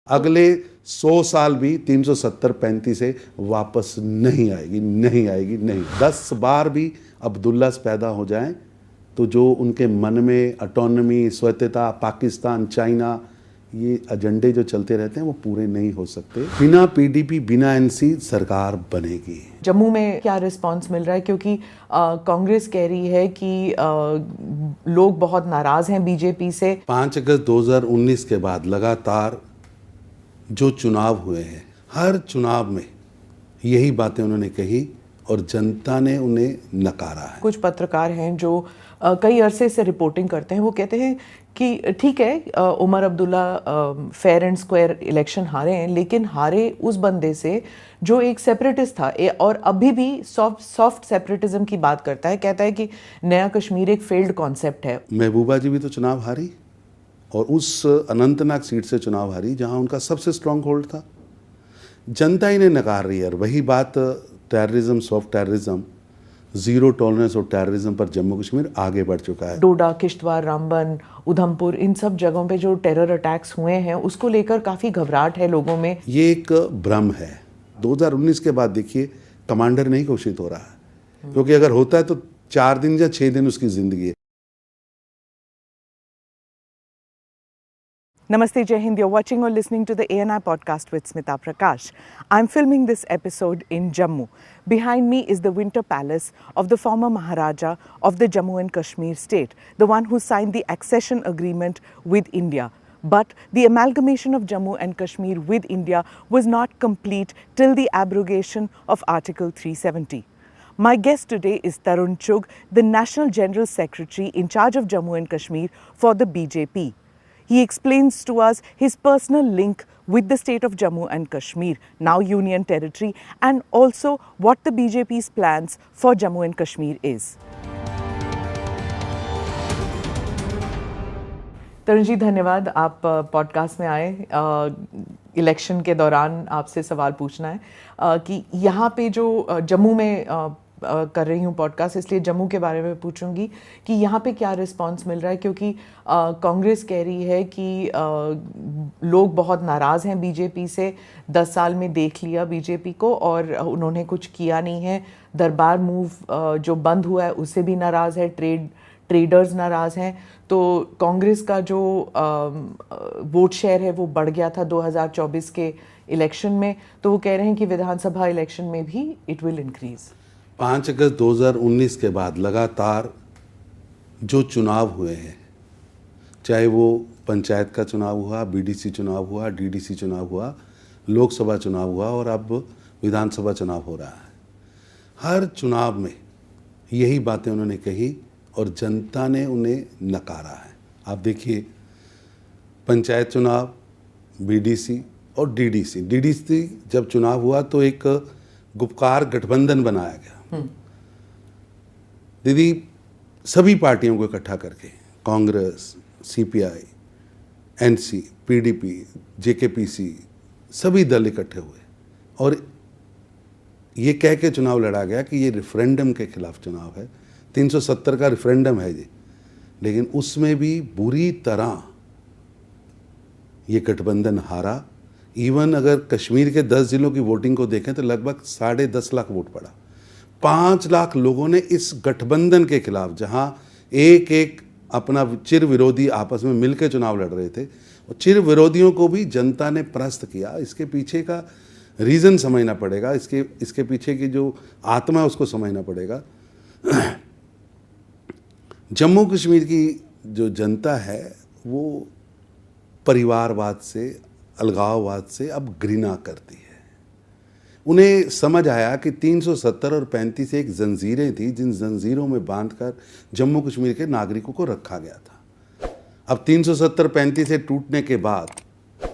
अगले 100 साल भी 370-35 से वापस नहीं आएगी, नहीं आएगी, नहीं। 10 बार भी अब्दुल्लास पैदा हो जाएं तो जो उनके मन में ऑटोनॉमी, स्वायत्तता, पाकिस्तान, चाइना, ये एजेंडे जो चलते रहते हैं वो पूरे नहीं हो सकते। बिना पीडीपी, बिना एनसी सरकार बनेगी। जम्मू में क्या रिस्पांस मिल रहा है, क्योंकि कांग्रेस कह रही है कि लोग बहुत नाराज हैं बीजेपी से। 5 अगस्त 2019 के बाद लगातार जो चुनाव हुए हैं, हर चुनाव में यही बातें उन्होंने कही और जनता ने उन्हें नकारा है। कुछ पत्रकार हैं जो कई अरसे से रिपोर्टिंग करते हैं, वो कहते हैं कि ठीक है Omar Abdullah fair and square election हारे हैं, लेकिन हारे उस बंदे से जो एक सेपरेटिस्ट था और अभी भी सॉफ्ट सेपरेटिज्म की बात करता है। कहता है कि नया कश्मीर एक फेल्ड कॉन्सेप्ट है। महबूबा जी भी तो चुनाव हारी और उस अनंतनाग सीट से चुनाव हारी जहां उनका सबसे स्ट्रांग होल्ड था। जनता इन्हें नकार रही है। और वही बात terrorism, soft terrorism, zero tolerance और टेररिज्म पर जम्मू कश्मीर आगे बढ़ चुका है। डोडा, किश्तवाड़, रामबन, उधमपुर, इन सब जगहों पे जो टेरर अटैक्स हुए हैं उसको लेकर काफ़ी घबराहट है लोगों में। ये एक भ्रम है। 2019 के बाद देखिए कमांडर नहीं घोषित हो रहा है, क्योंकि अगर होता है तो 4 दिन या 6 दिन उसकी जिंदगी है। Namaste, Jai Hind. You're watching or listening to the ANI podcast with Smita Prakash. I'm filming this episode in Jammu. Behind me is the Winter Palace of the former Maharaja of the Jammu and Kashmir state, the one who signed the accession agreement with India. But the amalgamation of Jammu and Kashmir with India was not complete till the abrogation of Article 370. My guest today is Tarun Chugh, the National General Secretary in charge of Jammu and Kashmir for the BJP. He explains to us his personal link with the state of Jammu and Kashmir, now Union Territory, and also what the BJP's plans for Jammu and Kashmir is. Tarun ji, धन्यवाद, आप podcast में आए। Election के दौरान आपसे सवाल पूछना है कि यहाँ पे जो जम्मू में कर रही हूँ पॉडकास्ट, इसलिए जम्मू के बारे में पूछूंगी कि यहाँ पे क्या रिस्पांस मिल रहा है, क्योंकि कांग्रेस कह रही है कि लोग बहुत नाराज़ हैं बीजेपी से। 10 साल में देख लिया बीजेपी को और उन्होंने कुछ किया नहीं है। दरबार मूव जो बंद हुआ है उससे भी नाराज़ है, ट्रेडर्स नाराज़ हैं। तो कांग्रेस का जो वोट शेयर है वो बढ़ गया था 2024 के इलेक्शन में, तो वो कह रहे हैं कि विधानसभा इलेक्शन में भी इट विल इंक्रीज। 5 अगस्त 2019 के बाद लगातार जो चुनाव हुए हैं, चाहे वो पंचायत का चुनाव हुआ, बीडीसी चुनाव हुआ, डीडीसी चुनाव हुआ, लोकसभा चुनाव हुआ और अब विधानसभा चुनाव हो रहा है, हर चुनाव में यही बातें उन्होंने कही और जनता ने उन्हें नकारा है। आप देखिए पंचायत चुनाव, बीडीसी और डीडीसी जब चुनाव हुआ तो एक गुपकार गठबंधन बनाया गया। दीदी सभी पार्टियों को इकट्ठा करके, Congress, CPI, NC, PDP, JKPC, सभी दल इकट्ठे हुए और ये कह के चुनाव लड़ा गया कि ये रेफरेंडम के खिलाफ चुनाव है। 370 का रेफरेंडम है जी, लेकिन उसमें भी बुरी तरह ये गठबंधन हारा। इवन अगर कश्मीर के 10 जिलों की वोटिंग को देखें तो लगभग 10.5 लाख वोट पड़ा। 5 लाख लोगों ने इस गठबंधन के खिलाफ, जहां एक एक अपना चिर विरोधी आपस में मिलकर चुनाव लड़ रहे थे, और चिर विरोधियों को भी जनता ने परास्त किया। इसके पीछे का रीज़न समझना पड़ेगा, इसके पीछे की जो आत्मा है उसको समझना पड़ेगा। जम्मू कश्मीर की जो जनता है वो परिवारवाद से, अलगाववाद से अब घृणा करती है। उन्हें समझ आया कि 370 और 35 एक जंजीरें थी, जिन जंजीरों में बांधकर जम्मू कश्मीर के नागरिकों को रखा गया था। अब 370-35 से टूटने के बाद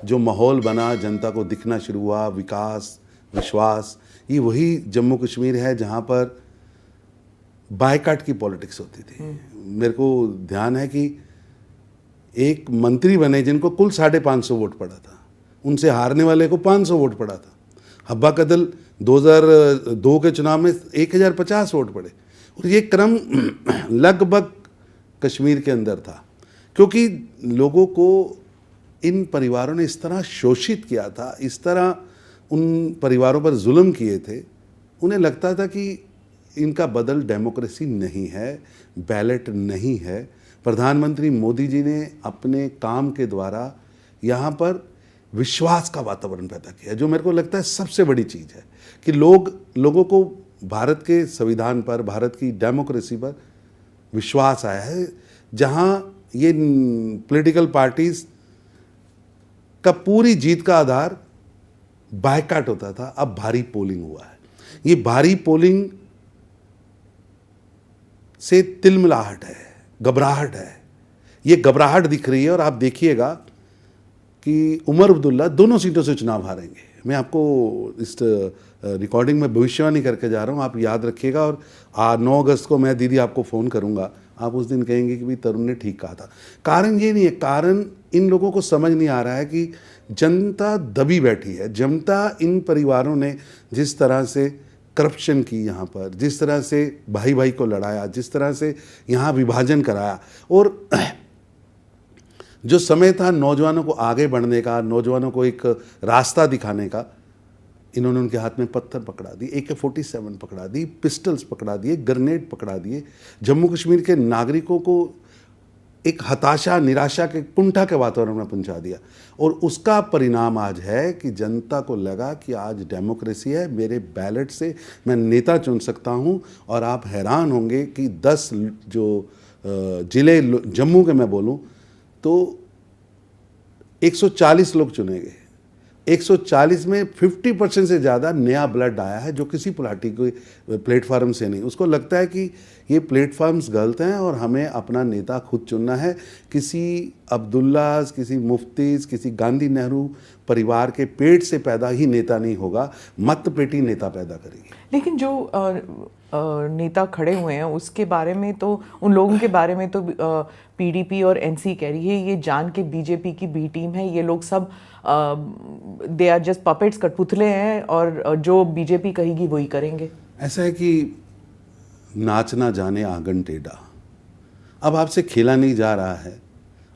जो माहौल बना, जनता को दिखना शुरू हुआ, विकास, विश्वास, ये वही जम्मू कश्मीर है जहाँ पर बायकाट की पॉलिटिक्स होती थी। मेरे को ध्यान है कि एक मंत्री बने जिनको कुल 550 वोट पड़ा था, उनसे हारने वाले को 500 वोट पड़ा था। हब्बा कदल 2002 के चुनाव में 1050 वोट पड़े, और ये क्रम लगभग कश्मीर के अंदर था, क्योंकि लोगों को इन परिवारों ने इस तरह शोषित किया था, इस तरह उन परिवारों पर जुल्म किए थे, उन्हें लगता था कि इनका बदल डेमोक्रेसी नहीं है, बैलेट नहीं है। प्रधानमंत्री मोदी जी ने अपने काम के द्वारा यहाँ पर विश्वास का वातावरण पैदा किया, जो मेरे को लगता है सबसे बड़ी चीज़ है कि लोगों को भारत के संविधान पर, भारत की डेमोक्रेसी पर विश्वास आया है। जहाँ ये पॉलिटिकल पार्टीज का पूरी जीत का आधार बायकॉट होता था, अब भारी पोलिंग हुआ है। ये भारी पोलिंग से तिलमिलाहट है, घबराहट है, ये घबराहट दिख रही है। और आप देखिएगा कि उमर अब्दुल्ला दोनों सीटों से चुनाव हारेंगे। मैं आपको इस रिकॉर्डिंग में भविष्यवाणी करके जा रहा हूँ, आप याद रखिएगा। और 9 अगस्त को मैं दीदी आपको फ़ोन करूँगा, आप उस दिन कहेंगे कि भाई तरुण ने ठीक कहा था। कारण ये नहीं है, कारण इन लोगों को समझ नहीं आ रहा है कि जनता दबी बैठी है। जनता, इन परिवारों ने जिस तरह से करप्शन की यहाँ पर, जिस तरह से भाई भाई को लड़ाया, जिस तरह से यहाँ विभाजन कराया, और जो समय था नौजवानों को आगे बढ़ने का, नौजवानों को एक रास्ता दिखाने का, इन्होंने उनके हाथ में पत्थर पकड़ा दिए, AK-47 पकड़ा दी, पिस्टल्स पकड़ा दिए, ग्रेनेड पकड़ा दिए। जम्मू कश्मीर के नागरिकों को एक हताशा, निराशा के, कुंठा के वातावरण में पहुंचा दिया। और उसका परिणाम आज है कि जनता को लगा कि आज डेमोक्रेसी है, मेरे बैलेट से मैं नेता चुन सकता हूं। और आप हैरान होंगे कि 10 जो ज़िले जम्मू के मैं बोलूं तो 140 लोग चुने गए। 140 में 50% से ज़्यादा नया ब्लड आया है, जो किसी पार्टी के प्लेटफार्म से नहीं। उसको लगता है कि ये प्लेटफार्म्स गलत हैं और हमें अपना नेता खुद चुनना है। किसी अब्दुल्लाज, किसी मुफ्तीज, किसी गांधी नेहरू परिवार के पेट से पैदा ही नेता नहीं होगा, मत पेटी नेता पैदा करेगी। लेकिन जो नेता खड़े हुए हैं उसके बारे में तो, उन लोगों के बारे में तो PDP और NC कह रही है ये जान के BJP की B टीम है, ये लोग सब दे आर जस्ट पपेट्स, कठपुतले हैं, और जो BJP कहेगी वही करेंगे। ऐसा है कि नाचना जाने आंगन टेढ़ा। अब आपसे खेला नहीं जा रहा है,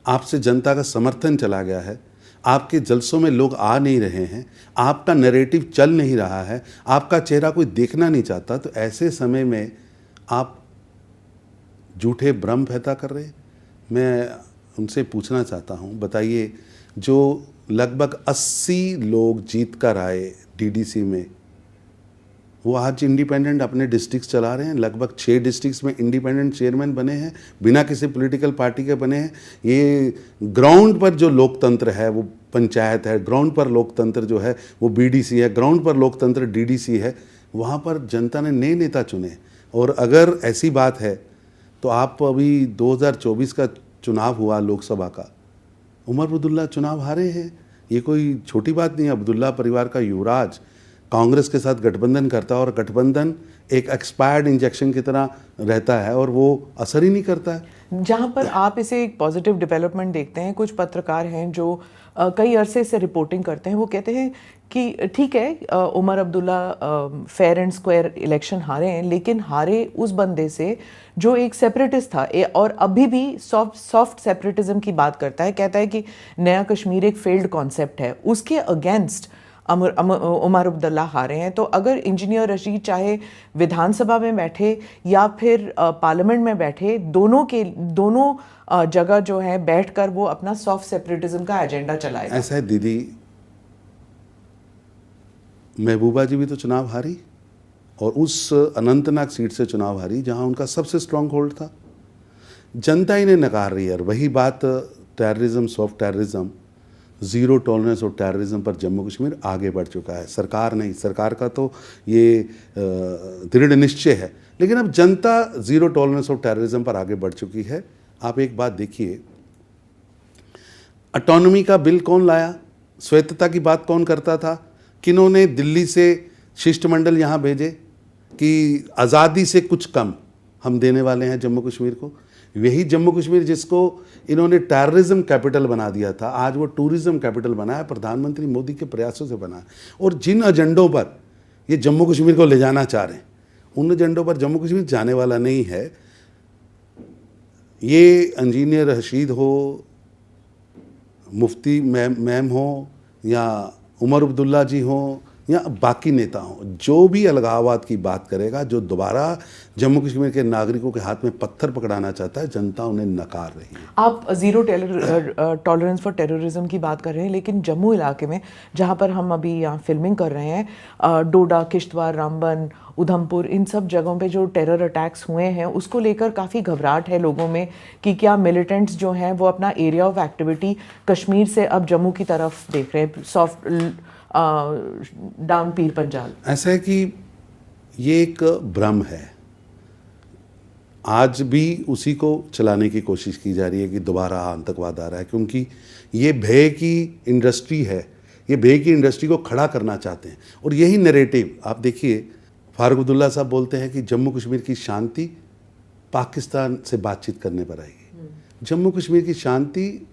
आपसे जनता का समर्थन चला गया है, आपके जलसों में लोग आ नहीं रहे हैं, आपका नैरेटिव चल नहीं रहा है, आपका चेहरा कोई देखना नहीं चाहता। तो ऐसे समय में आप झूठे भ्रम पैदा कर रहे। मैं उनसे पूछना चाहता हूं, बताइए, जो लगभग 80 लोग जीत कर आए DDC में, वो आज इंडिपेंडेंट अपने डिस्ट्रिक्ट चला रहे हैं। लगभग 6 डिस्ट्रिक्ट्स में इंडिपेंडेंट चेयरमैन बने हैं, बिना किसी पॉलिटिकल पार्टी के बने हैं। ये ग्राउंड पर जो लोकतंत्र है वो पंचायत है, ग्राउंड पर लोकतंत्र जो है वो BDC है, ग्राउंड पर लोकतंत्र DDC है। वहाँ पर जनता ने नए नेता चुने। और अगर ऐसी बात है तो आप अभी 2024 का चुनाव हुआ लोकसभा का, उमर अब्दुल्ला चुनाव हारे हैं। ये कोई छोटी बात नहीं है। अब्दुल्ला परिवार का युवराज कांग्रेस के साथ गठबंधन करता है, और गठबंधन एक एक्सपायर्ड इंजेक्शन की तरह रहता है और वो असर ही नहीं करता है। जहाँ पर आप इसे एक पॉजिटिव डेवलपमेंट देखते हैं, कुछ पत्रकार हैं जो कई अरसे से रिपोर्टिंग करते हैं, वो कहते हैं कि ठीक है Omar Abdullah fair and square election हारे हैं, लेकिन हारे उस बंदे से जो एक सेपरेटिस्ट था और अभी भी सॉफ्ट सेपरेटिज्म की बात करता है, कहता है कि नया कश्मीर एक फेल्ड कॉन्सेप्ट है, उसके अगेंस्ट उमर अब्दुल्ला हारे हैं। तो अगर इंजीनियर रशीद चाहे विधानसभा में बैठे या फिर पार्लियामेंट में बैठे, दोनों जगह जो है बैठकर वो अपना सॉफ्ट सेपरेटिज्म का एजेंडा चलाएगा। ऐसा है दीदी, महबूबा जी भी तो चुनाव हारी, और उस अनंतनाग सीट से चुनाव हारी जहां उनका सबसे स्ट्रांग होल्ड था। जनता इन्हें नकार रही है। और वही बात terrorism, soft terrorism, zero tolerance और टेररिज्म पर जम्मू कश्मीर आगे बढ़ चुका है। सरकार नहीं, सरकार का तो ये दृढ़ निश्चय है, लेकिन अब जनता ज़ीरो टॉलरेंस और टेररिज्म पर आगे बढ़ चुकी है। आप एक बात देखिए, ऑटोनॉमी का बिल कौन लाया, स्वायत्तता की बात कौन करता था, किन्होंने दिल्ली से शिष्टमंडल यहाँ भेजे कि आज़ादी से कुछ कम हम देने वाले हैं जम्मू कश्मीर को। यही जम्मू कश्मीर जिसको इन्होंने टेररिज्म कैपिटल बना दिया था, आज वो टूरिज्म कैपिटल बना है, प्रधानमंत्री मोदी के प्रयासों से बना है। और जिन एजेंडों पर ये जम्मू कश्मीर को ले जाना चाह रहे हैं, उन एजेंडों पर जम्मू कश्मीर जाने वाला नहीं है। ये इंजीनियर रशीद हो, मुफ्ती मैम हो या उमर अब्दुल्ला जी हो या बाकी नेता हों, जो भी अलगाववाद की बात करेगा, जो दोबारा जम्मू कश्मीर के नागरिकों के हाथ में पत्थर पकड़ाना चाहता है, जनता उन्हें नकार रही है। आप जीरो टॉलरेंस फॉर टेररिज्म की बात कर रहे हैं, लेकिन जम्मू इलाके में जहां पर हम अभी यहाँ फिल्मिंग कर रहे हैं, डोडा, किश्तवाड़, रामबन, उधमपुर, इन सब जगहों पे जो टेरर अटैक्स हुए हैं उसको लेकर काफ़ी घबराहट है लोगों में कि क्या मिलिटेंट्स जो हैं वो अपना एरिया ऑफ एक्टिविटी कश्मीर से अब जम्मू की तरफ देख रहे हैं, सॉफ्ट डाउन पीर पंजाल। ऐसा है कि ये एक भ्रम है, आज भी उसी को चलाने की कोशिश की जा रही है कि दोबारा आतंकवाद आ रहा है, क्योंकि ये भय की इंडस्ट्री है, ये भय की इंडस्ट्री को खड़ा करना चाहते हैं। और यही नैरेटिव आप देखिए, फारूक अब्दुल्ला साहब बोलते हैं कि जम्मू कश्मीर की शांति पाकिस्तान से बातचीत करने पर आएगी, जम्मू कश्मीर की शांति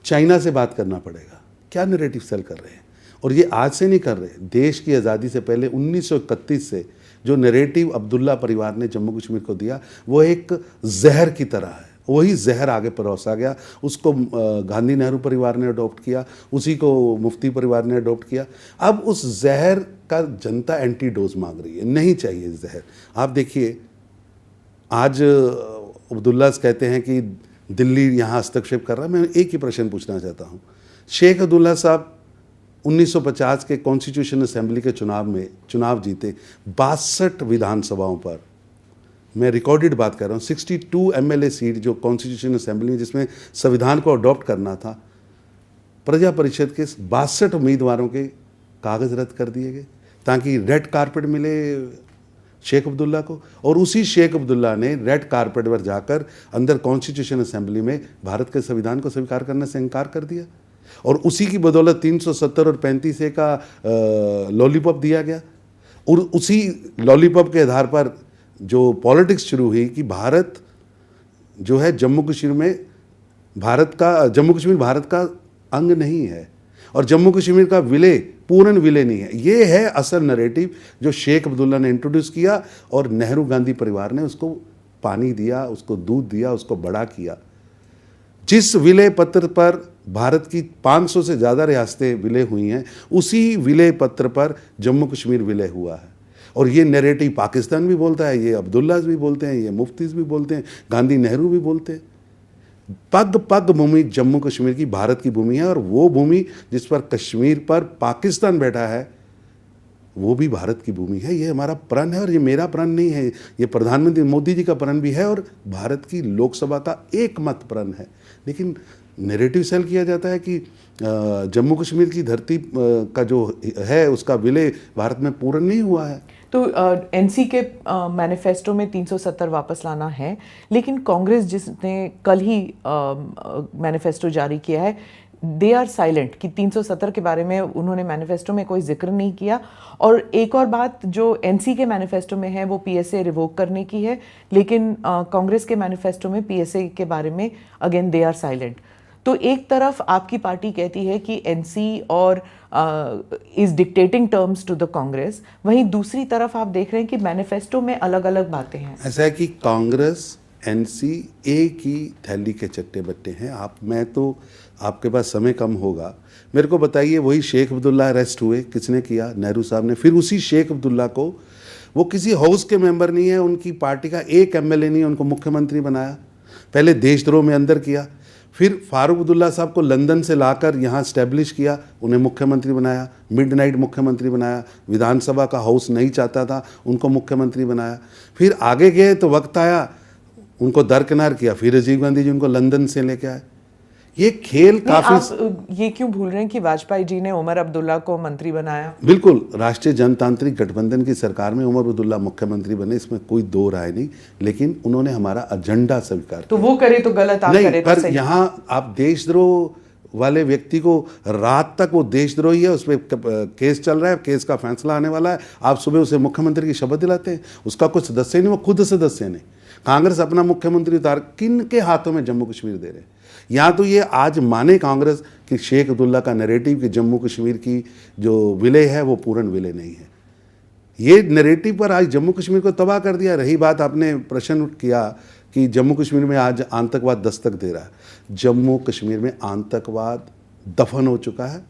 चाइना से बात करना पड़ेगा। क्या नैरेटिव सेल कर रहे हैं? और ये आज से नहीं कर रहे, देश की आज़ादी से पहले 1931 से जो नैरेटिव अब्दुल्ला परिवार ने जम्मू कश्मीर को दिया वो एक जहर की तरह है। वही जहर आगे परोसा गया, उसको गांधी नेहरू परिवार ने अडॉप्ट किया, उसी को मुफ्ती परिवार ने अडॉप्ट किया। अब उस जहर का जनता एंटीडोज मांग रही है, नहीं चाहिए जहर। आप देखिए, आज अब्दुल्ला कहते हैं कि दिल्ली यहाँ हस्तक्षेप कर रहा है। मैं एक ही प्रश्न पूछना चाहता हूँ, शेख अब्दुल्ला साहब 1950 के कॉन्स्टिट्यूशन असेंबली के चुनाव में चुनाव जीते, 62 विधानसभाओं पर, मैं रिकॉर्डेड बात कर रहा हूँ, 62 एमएलए सीट जो कॉन्स्टिट्यूशन असेंबली में जिसमें संविधान को अडॉप्ट करना था, प्रजा परिषद के 62 उम्मीदवारों के कागज़ रद्द कर दिए गए ताकि रेड कारपेट मिले शेख अब्दुल्ला को। और उसी शेख अब्दुल्ला ने रेड कारपेट पर जाकर अंदर कॉन्स्टिट्यूशन असेंबली में भारत के संविधान को स्वीकार करने से इनकार कर दिया, और उसी की बदौलत 370 और 35A का लॉलीपॉप दिया गया। और उसी लॉलीपॉप के आधार पर जो पॉलिटिक्स शुरू हुई कि भारत जो है जम्मू कश्मीर भारत का अंग नहीं है, और जम्मू कश्मीर का विलय पूर्ण विलय नहीं है। ये है असल नैरेटिव जो शेख अब्दुल्ला ने इंट्रोड्यूस किया, और नेहरू गांधी परिवार ने उसको पानी दिया, उसको दूध दिया, उसको बड़ा किया। जिस विलय पत्र पर भारत की 500 से ज़्यादा रियासतें विलय हुई हैं, उसी विलय पत्र पर जम्मू कश्मीर विलय हुआ है। और ये नैरेटिव पाकिस्तान भी बोलता है, ये अब्दुल्लाज भी बोलते हैं, ये मुफ्तीज भी बोलते हैं, गांधी नेहरू भी बोलते हैं। पग पग भूमि जम्मू कश्मीर की भारत की भूमि है, और वो भूमि जिस पर कश्मीर पर पाकिस्तान बैठा है वो भी भारत की भूमि है। ये हमारा प्रण है, और ये मेरा प्रण नहीं है, ये प्रधानमंत्री मोदी जी का प्रण भी है, और भारत की लोकसभा का एकमत प्रण है। लेकिन नैरेटिव सेल किया जाता है कि जम्मू कश्मीर की धरती का जो है उसका विलय भारत में पूर्ण नहीं हुआ है। तो एनसी के मैनिफेस्टो में 370 वापस लाना है, लेकिन कांग्रेस जिसने कल ही मैनिफेस्टो जारी किया है, दे आर साइलेंट कि 370 के बारे में उन्होंने मैनिफेस्टो में कोई जिक्र नहीं किया। और एक और बात जो एनसी के मैनिफेस्टो में है वो पीएसए रिवोक करने की है, लेकिन कांग्रेस के मैनिफेस्टो में पीएसए के बारे में अगेन दे आर साइलेंट। तो एक तरफ आपकी पार्टी कहती है कि एनसी और is dictating terms to the Congress, वहीं दूसरी तरफ आप देख रहे हैं कि मैनिफेस्टो में अलग अलग बातें हैं। ऐसा है कि कांग्रेस एनसी एक ही थैली के चट्टे बट्टे हैं। मैं तो आपके पास समय कम होगा, मेरे को बताइए, वही शेख अब्दुल्ला अरेस्ट हुए, किसने किया? नेहरू साहब ने। फिर उसी शेख अब्दुल्ला को, वो किसी हाउस के मेंबर नहीं है, उनकी पार्टी का एक एमएलए नहीं है, उनको मुख्यमंत्री बनाया। पहले देशद्रोह में अंदर किया, फिर फारूक अब्दुल्ला साहब को लंदन से लाकर यहाँ स्टैब्लिश किया, उन्हें मुख्यमंत्री बनाया, मिडनाइट मुख्यमंत्री बनाया, विधानसभा का हाउस नहीं चाहता था, उनको मुख्यमंत्री बनाया। फिर आगे गए तो वक्त आया, उनको दरकिनार किया, फिर राजीव गांधी जी उनको लंदन से लेके आए। ये खेल काफी। आप ये क्यों भूल रहे हैं कि वाजपेयी जी ने उमर अब्दुल्ला को मंत्री बनाया? बिल्कुल, राष्ट्रीय जनतांत्रिक गठबंधन की सरकार में उमर अब्दुल्ला मुख्यमंत्री बने, इसमें कोई दो राय नहीं, लेकिन उन्होंने हमारा एजेंडा स्वीकार तो वो करे तो गलत, आप करे तो सही। यहाँ आप देशद्रोह वाले व्यक्ति को रात तक वो देशद्रोही है, उस पर केस चल रहा है, केस का फैसला आने वाला है, आप सुबह उसे मुख्यमंत्री की शपथ दिलाते हैं। उसका कोई सदस्य नहीं, वो खुद सदस्य नहीं। कांग्रेस अपना मुख्यमंत्री उतार किन के हाथों में जम्मू कश्मीर दे रहे? या तो ये आज माने कांग्रेस कि शेख अब्दुल्ला का नैरेटिव कि जम्मू कश्मीर की जो विलय है वो पूर्ण विलय नहीं है, ये नैरेटिव पर आज जम्मू कश्मीर को तबाह कर दिया। रही बात, आपने प्रश्न किया कि जम्मू कश्मीर में आज आतंकवाद दस्तक दे रहा है। जम्मू कश्मीर में आतंकवाद दफन हो चुका है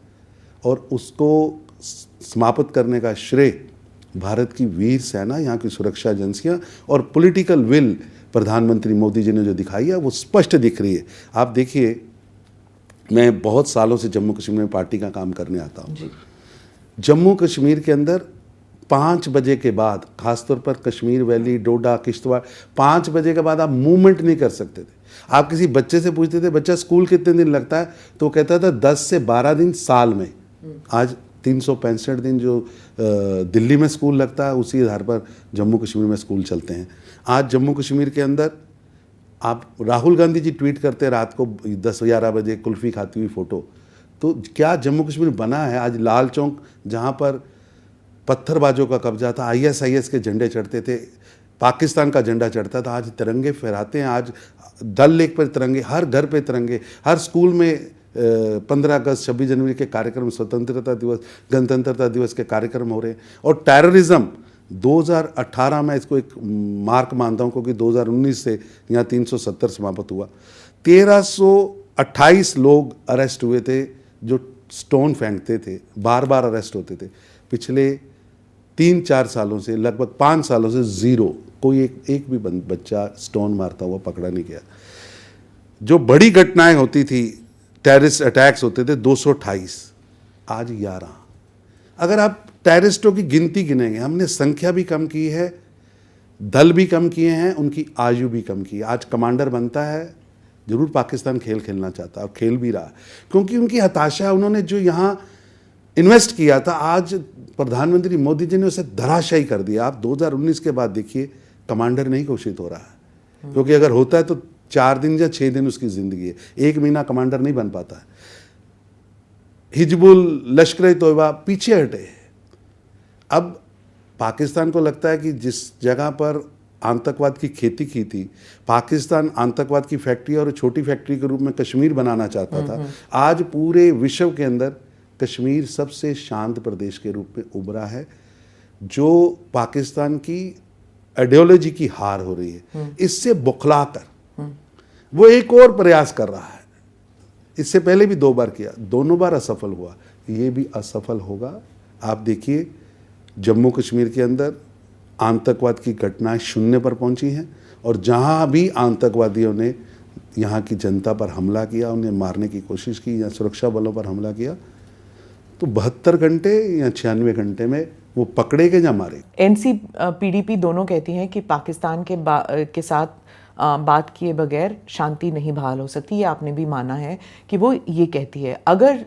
और उसको समाप्त करने का श्रेय भारत की वीर सेना, यहाँ की सुरक्षा एजेंसियाँ और पॉलिटिकल विल प्रधानमंत्री मोदी जी ने जो दिखाई है वो स्पष्ट दिख रही है। आप देखिए, मैं बहुत सालों से जम्मू कश्मीर में पार्टी का काम करने आता हूँ। जम्मू कश्मीर के अंदर 5 बजे के बाद, खासतौर पर कश्मीर वैली, डोडा, किश्तवाड़, 5 बजे के बाद आप मूवमेंट नहीं कर सकते थे। आप किसी बच्चे से पूछते थे बच्चा स्कूल कितने दिन लगता है, तो वो कहता था 10 से 12 दिन साल में। आज 365 दिन जो दिल्ली में स्कूल लगता है, उसी आधार पर जम्मू कश्मीर में स्कूल चलते हैं। आज जम्मू कश्मीर के अंदर आप राहुल गांधी जी ट्वीट करते रात को 10-11 बजे कुल्फ़ी खाती हुई फ़ोटो, तो क्या जम्मू कश्मीर बना है? आज लाल चौक जहाँ पर पत्थरबाजों का कब्जा था, ISIS के झंडे चढ़ते थे, पाकिस्तान का झंडा चढ़ता था, आज तिरंगे फहराते हैं। आज डल लेक पर तिरंगे, हर घर पे तिरंगे, हर स्कूल में 15 अगस्त, 26 जनवरी के कार्यक्रम, स्वतंत्रता दिवस, गणतंत्रता दिवस के कार्यक्रम हो रहे हैं। और टेररिज्म 2018 में, इसको एक मार्क मानता हूँ क्योंकि 2019 से यहाँ 370 समाप्त हुआ। 1328 लोग अरेस्ट हुए थे जो स्टोन फेंकते थे, बार बार अरेस्ट होते थे। पिछले 3-4 सालों से, लगभग 5 सालों से ज़ीरो, कोई एक भी बच्चा स्टोन मारता हुआ पकड़ा नहीं गया। जो बड़ी घटनाएं होती थी, टेररिस्ट अटैक्स होते थे, 228, आज 11। अगर आप टेररिस्टों की गिनती गिनेंगे, हमने संख्या भी कम की है, दल भी कम किए हैं, उनकी आयु भी कम की है। आज कमांडर बनता है, जरूर पाकिस्तान खेल खेलना चाहता है और खेल भी रहा, क्योंकि उनकी हताशा, उन्होंने जो यहाँ इन्वेस्ट किया था, आज प्रधानमंत्री मोदी जी ने उसे धराशायी कर दिया। आप 2019 के बाद देखिए, कमांडर नहीं घोषित हो रहा है, क्योंकि अगर होता है तो 4 दिन या 6 दिन उसकी ज़िंदगी है, 1 महीना कमांडर नहीं बन पाता है। हिजबुल, लश्कर-ए-तोयबा पीछे हटे। अब पाकिस्तान को लगता है कि जिस जगह पर आतंकवाद की खेती की थी, पाकिस्तान आतंकवाद की फैक्ट्री और छोटी फैक्ट्री के रूप में कश्मीर बनाना चाहता था। आज पूरे विश्व के अंदर कश्मीर सबसे शांत प्रदेश के रूप में उभरा है, जो पाकिस्तान की आइडियोलॉजी की हार हो रही है। इससे बौखलाकर वो एक और प्रयास कर रहा है। इससे पहले भी 2 बार किया, दोनों बार असफल हुआ, ये भी असफल होगा। आप देखिए, जम्मू कश्मीर के अंदर आतंकवाद की घटनाएं 0 पर पहुंची हैं, और जहां भी आतंकवादियों ने यहाँ की जनता पर हमला किया, उन्हें मारने की कोशिश की या सुरक्षा बलों पर हमला किया, तो 72 घंटे या 96 घंटे में वो पकड़े गए या मारे। NC PDP दोनों कहती हैं कि पाकिस्तान के साथ बात किए बगैर शांति नहीं बहाल हो सकती। ये आपने भी माना है कि वो ये कहती है। अगर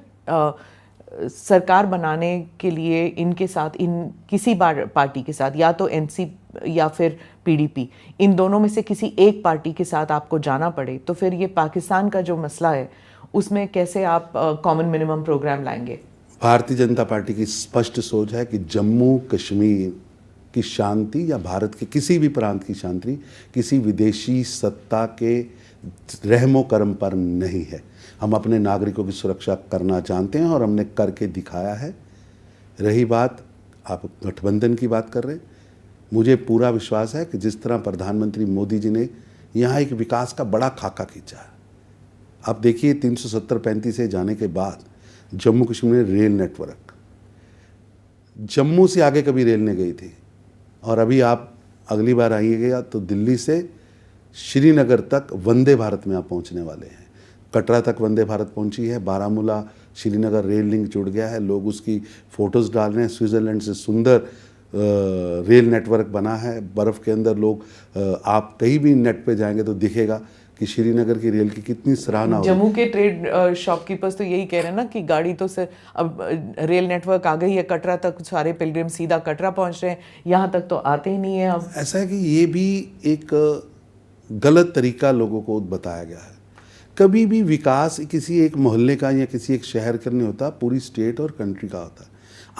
सरकार बनाने के लिए इनके साथ, इन किसी पार्टी के साथ, या तो NC या फिर PDP, इन दोनों में से किसी एक पार्टी के साथ आपको जाना पड़े, तो फिर ये पाकिस्तान का जो मसला है उसमें कैसे आप कॉमन मिनिमम प्रोग्राम लाएंगे? भारतीय जनता पार्टी की स्पष्ट सोच है कि जम्मू कश्मीर की शांति या भारत के किसी भी प्रांत की शांति किसी विदेशी सत्ता के रहमो करम पर नहीं है। हम अपने नागरिकों की सुरक्षा करना जानते हैं और हमने करके दिखाया है। रही बात, आप गठबंधन की बात कर रहे हैं, मुझे पूरा विश्वास है कि जिस तरह प्रधानमंत्री मोदी जी ने यहाँ एक विकास का बड़ा खाका खींचा है। आप देखिए, 370-35 से जाने के बाद जम्मू कश्मीर में रेल नेटवर्क, जम्मू से आगे कभी रेल नहीं गई थी, और अभी आप अगली बार आइएगा तो दिल्ली से श्रीनगर तक वंदे भारत में आप पहुंचने वाले हैं। कटरा तक वंदे भारत पहुंची है, बारामूला श्रीनगर रेल लिंक जुड़ गया है, लोग उसकी फ़ोटोज़ डाल रहे हैं। स्विट्ज़रलैंड से सुंदर रेल नेटवर्क बना है, बर्फ़ के अंदर लोग, आप कहीं भी नेट पे जाएंगे तो दिखेगा कि श्रीनगर की रेल की कितनी सराहना हो। जम्मू के ट्रेड शॉपकीपर्स तो यही कह रहे हैं ना कि गाड़ी तो से अब रेल नेटवर्क आ गई है, कटरा तक सारे पिलग्रिम सीधा कटरा पहुंच रहे हैं, यहाँ तक तो आते ही नहीं है अब। ऐसा है कि ये भी एक गलत तरीका लोगों को बताया गया है। कभी भी विकास किसी एक मोहल्ले का या किसी एक शहर का नहीं होता, पूरी स्टेट और कंट्री का होता है।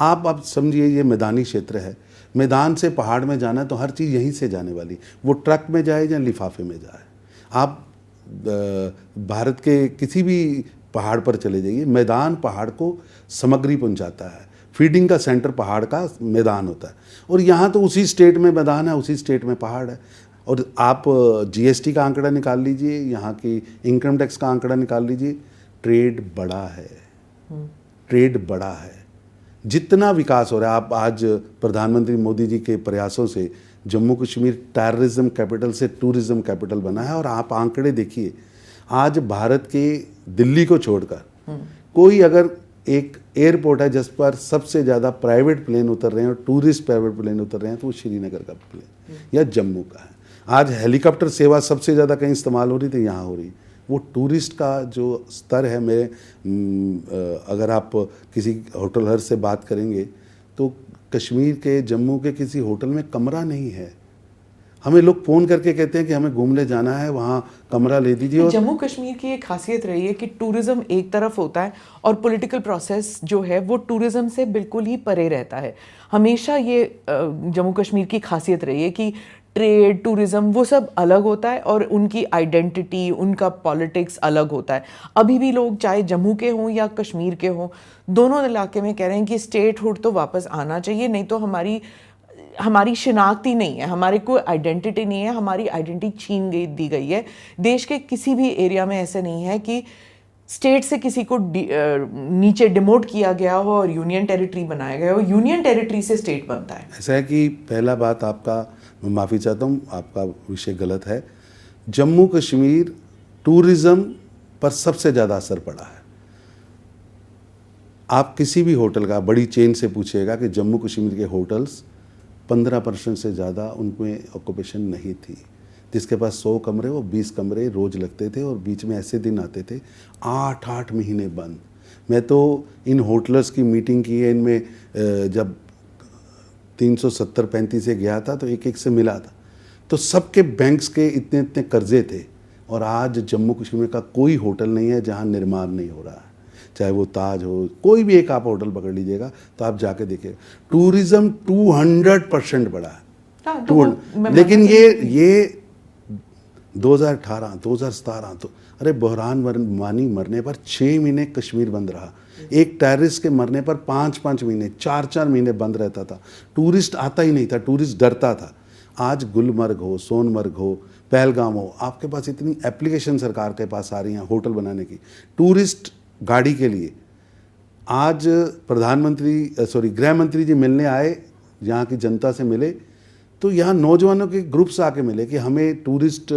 आप समझिए, ये मैदानी क्षेत्र है, मैदान से पहाड़ में जाना है तो हर चीज़ यहीं से जाने वाली, वो ट्रक में जाए या लिफाफे में जाए। आप भारत के किसी भी पहाड़ पर चले जाइए, मैदान पहाड़ को सामग्री पहुंचाता है, फीडिंग का सेंटर पहाड़ का मैदान होता है। और यहाँ तो उसी स्टेट में मैदान है, उसी स्टेट में पहाड़ है। और आप GST का आंकड़ा निकाल लीजिए, यहाँ की इनकम टैक्स का आंकड़ा निकाल लीजिए, ट्रेड बड़ा है, ट्रेड बढ़ा है, जितना विकास हो रहा है। आप आज प्रधानमंत्री मोदी जी के प्रयासों से जम्मू कश्मीर टेररिज्म कैपिटल से टूरिज्म कैपिटल बना है। और आप आंकड़े देखिए, आज भारत के दिल्ली को छोड़कर कोई अगर एक एयरपोर्ट है जिस पर सबसे ज़्यादा प्राइवेट प्लेन उतर रहे हैं और टूरिस्ट प्राइवेट प्लेन उतर रहे हैं, तो वो श्रीनगर का प्लेन या जम्मू का है। आज हेलीकॉप्टर सेवा सबसे ज़्यादा कहीं इस्तेमाल हो रही थी, यहाँ हो रही। वो टूरिस्ट का जो स्तर है, अगर आप किसी होटलर से बात करेंगे तो कश्मीर के जम्मू के किसी होटल में कमरा नहीं है। हमें लोग फ़ोन करके कहते हैं कि हमें घूमने जाना है, वहाँ कमरा ले दीजिए। और जम्मू कश्मीर की एक खासियत रही है कि टूरिज़्म एक तरफ होता है और पॉलिटिकल प्रोसेस जो है वो टूरिज़्म से बिल्कुल ही परे रहता है। हमेशा ये जम्मू कश्मीर की खासियत रही है कि ट्रेड, टूरिज़्म वो सब अलग होता है और उनकी आइडेंटिटी, उनका पॉलिटिक्स अलग होता है। अभी भी लोग चाहे जम्मू के हों या कश्मीर के हों, दोनों इलाके में कह रहे हैं कि स्टेटहुड तो वापस आना चाहिए, नहीं तो हमारी शिनाख्त ही नहीं है, हमारे कोई आइडेंटिटी नहीं है, हमारी आइडेंटिटी छीन दी गई है। देश के किसी भी एरिया में ऐसे नहीं है कि स्टेट से किसी को नीचे डिमोट किया गया हो और यूनियन टेरिटरी बनाया गया हो। यूनियन टेरिटरी से स्टेट बनता है। ऐसा है कि पहला बात आपका, मैं माफ़ी चाहता हूँ, आपका विषय गलत है। जम्मू कश्मीर टूरिज़्म पर सबसे ज़्यादा असर पड़ा है। आप किसी भी होटल का बड़ी चेन से पूछिएगा कि जम्मू कश्मीर के होटल्स 15% से ज़्यादा उनमें ऑक्यूपेशन नहीं थी। जिसके पास 100 कमरे वो 20 कमरे रोज़ लगते थे और बीच में ऐसे दिन आते थे 8-8 महीने बंद। मैं तो इन होटलर्स की मीटिंग की है, इनमें जब 370-35 से गया था तो एक एक से मिला था, तो सबके बैंक्स के इतने इतने कर्जे थे। और आज जम्मू कश्मीर का कोई होटल नहीं है जहां निर्माण नहीं हो रहा है, चाहे वो ताज हो, कोई भी एक आप होटल पकड़ लीजिएगा तो आप जाके देखिएगा। टूरिज्म 200% बढ़ा है। लेकिन ये 2018, 2017 तो अरे बहरान मानी मरने पर 6 महीने कश्मीर बंद रहा। एक टेररिस्ट के मरने पर 5-5 महीने, 4-4 महीने बंद रहता था। टूरिस्ट आता ही नहीं था, टूरिस्ट डरता था। आज गुलमर्ग हो, सोनमर्ग हो, पहलगाम हो, आपके पास इतनी एप्लीकेशन सरकार के पास आ रही हैं होटल बनाने की, टूरिस्ट गाड़ी के लिए। आज गृह मंत्री जी मिलने आए, यहाँ की जनता से मिले, तो यहाँ नौजवानों के ग्रुप्स आके मिले कि हमें टूरिस्ट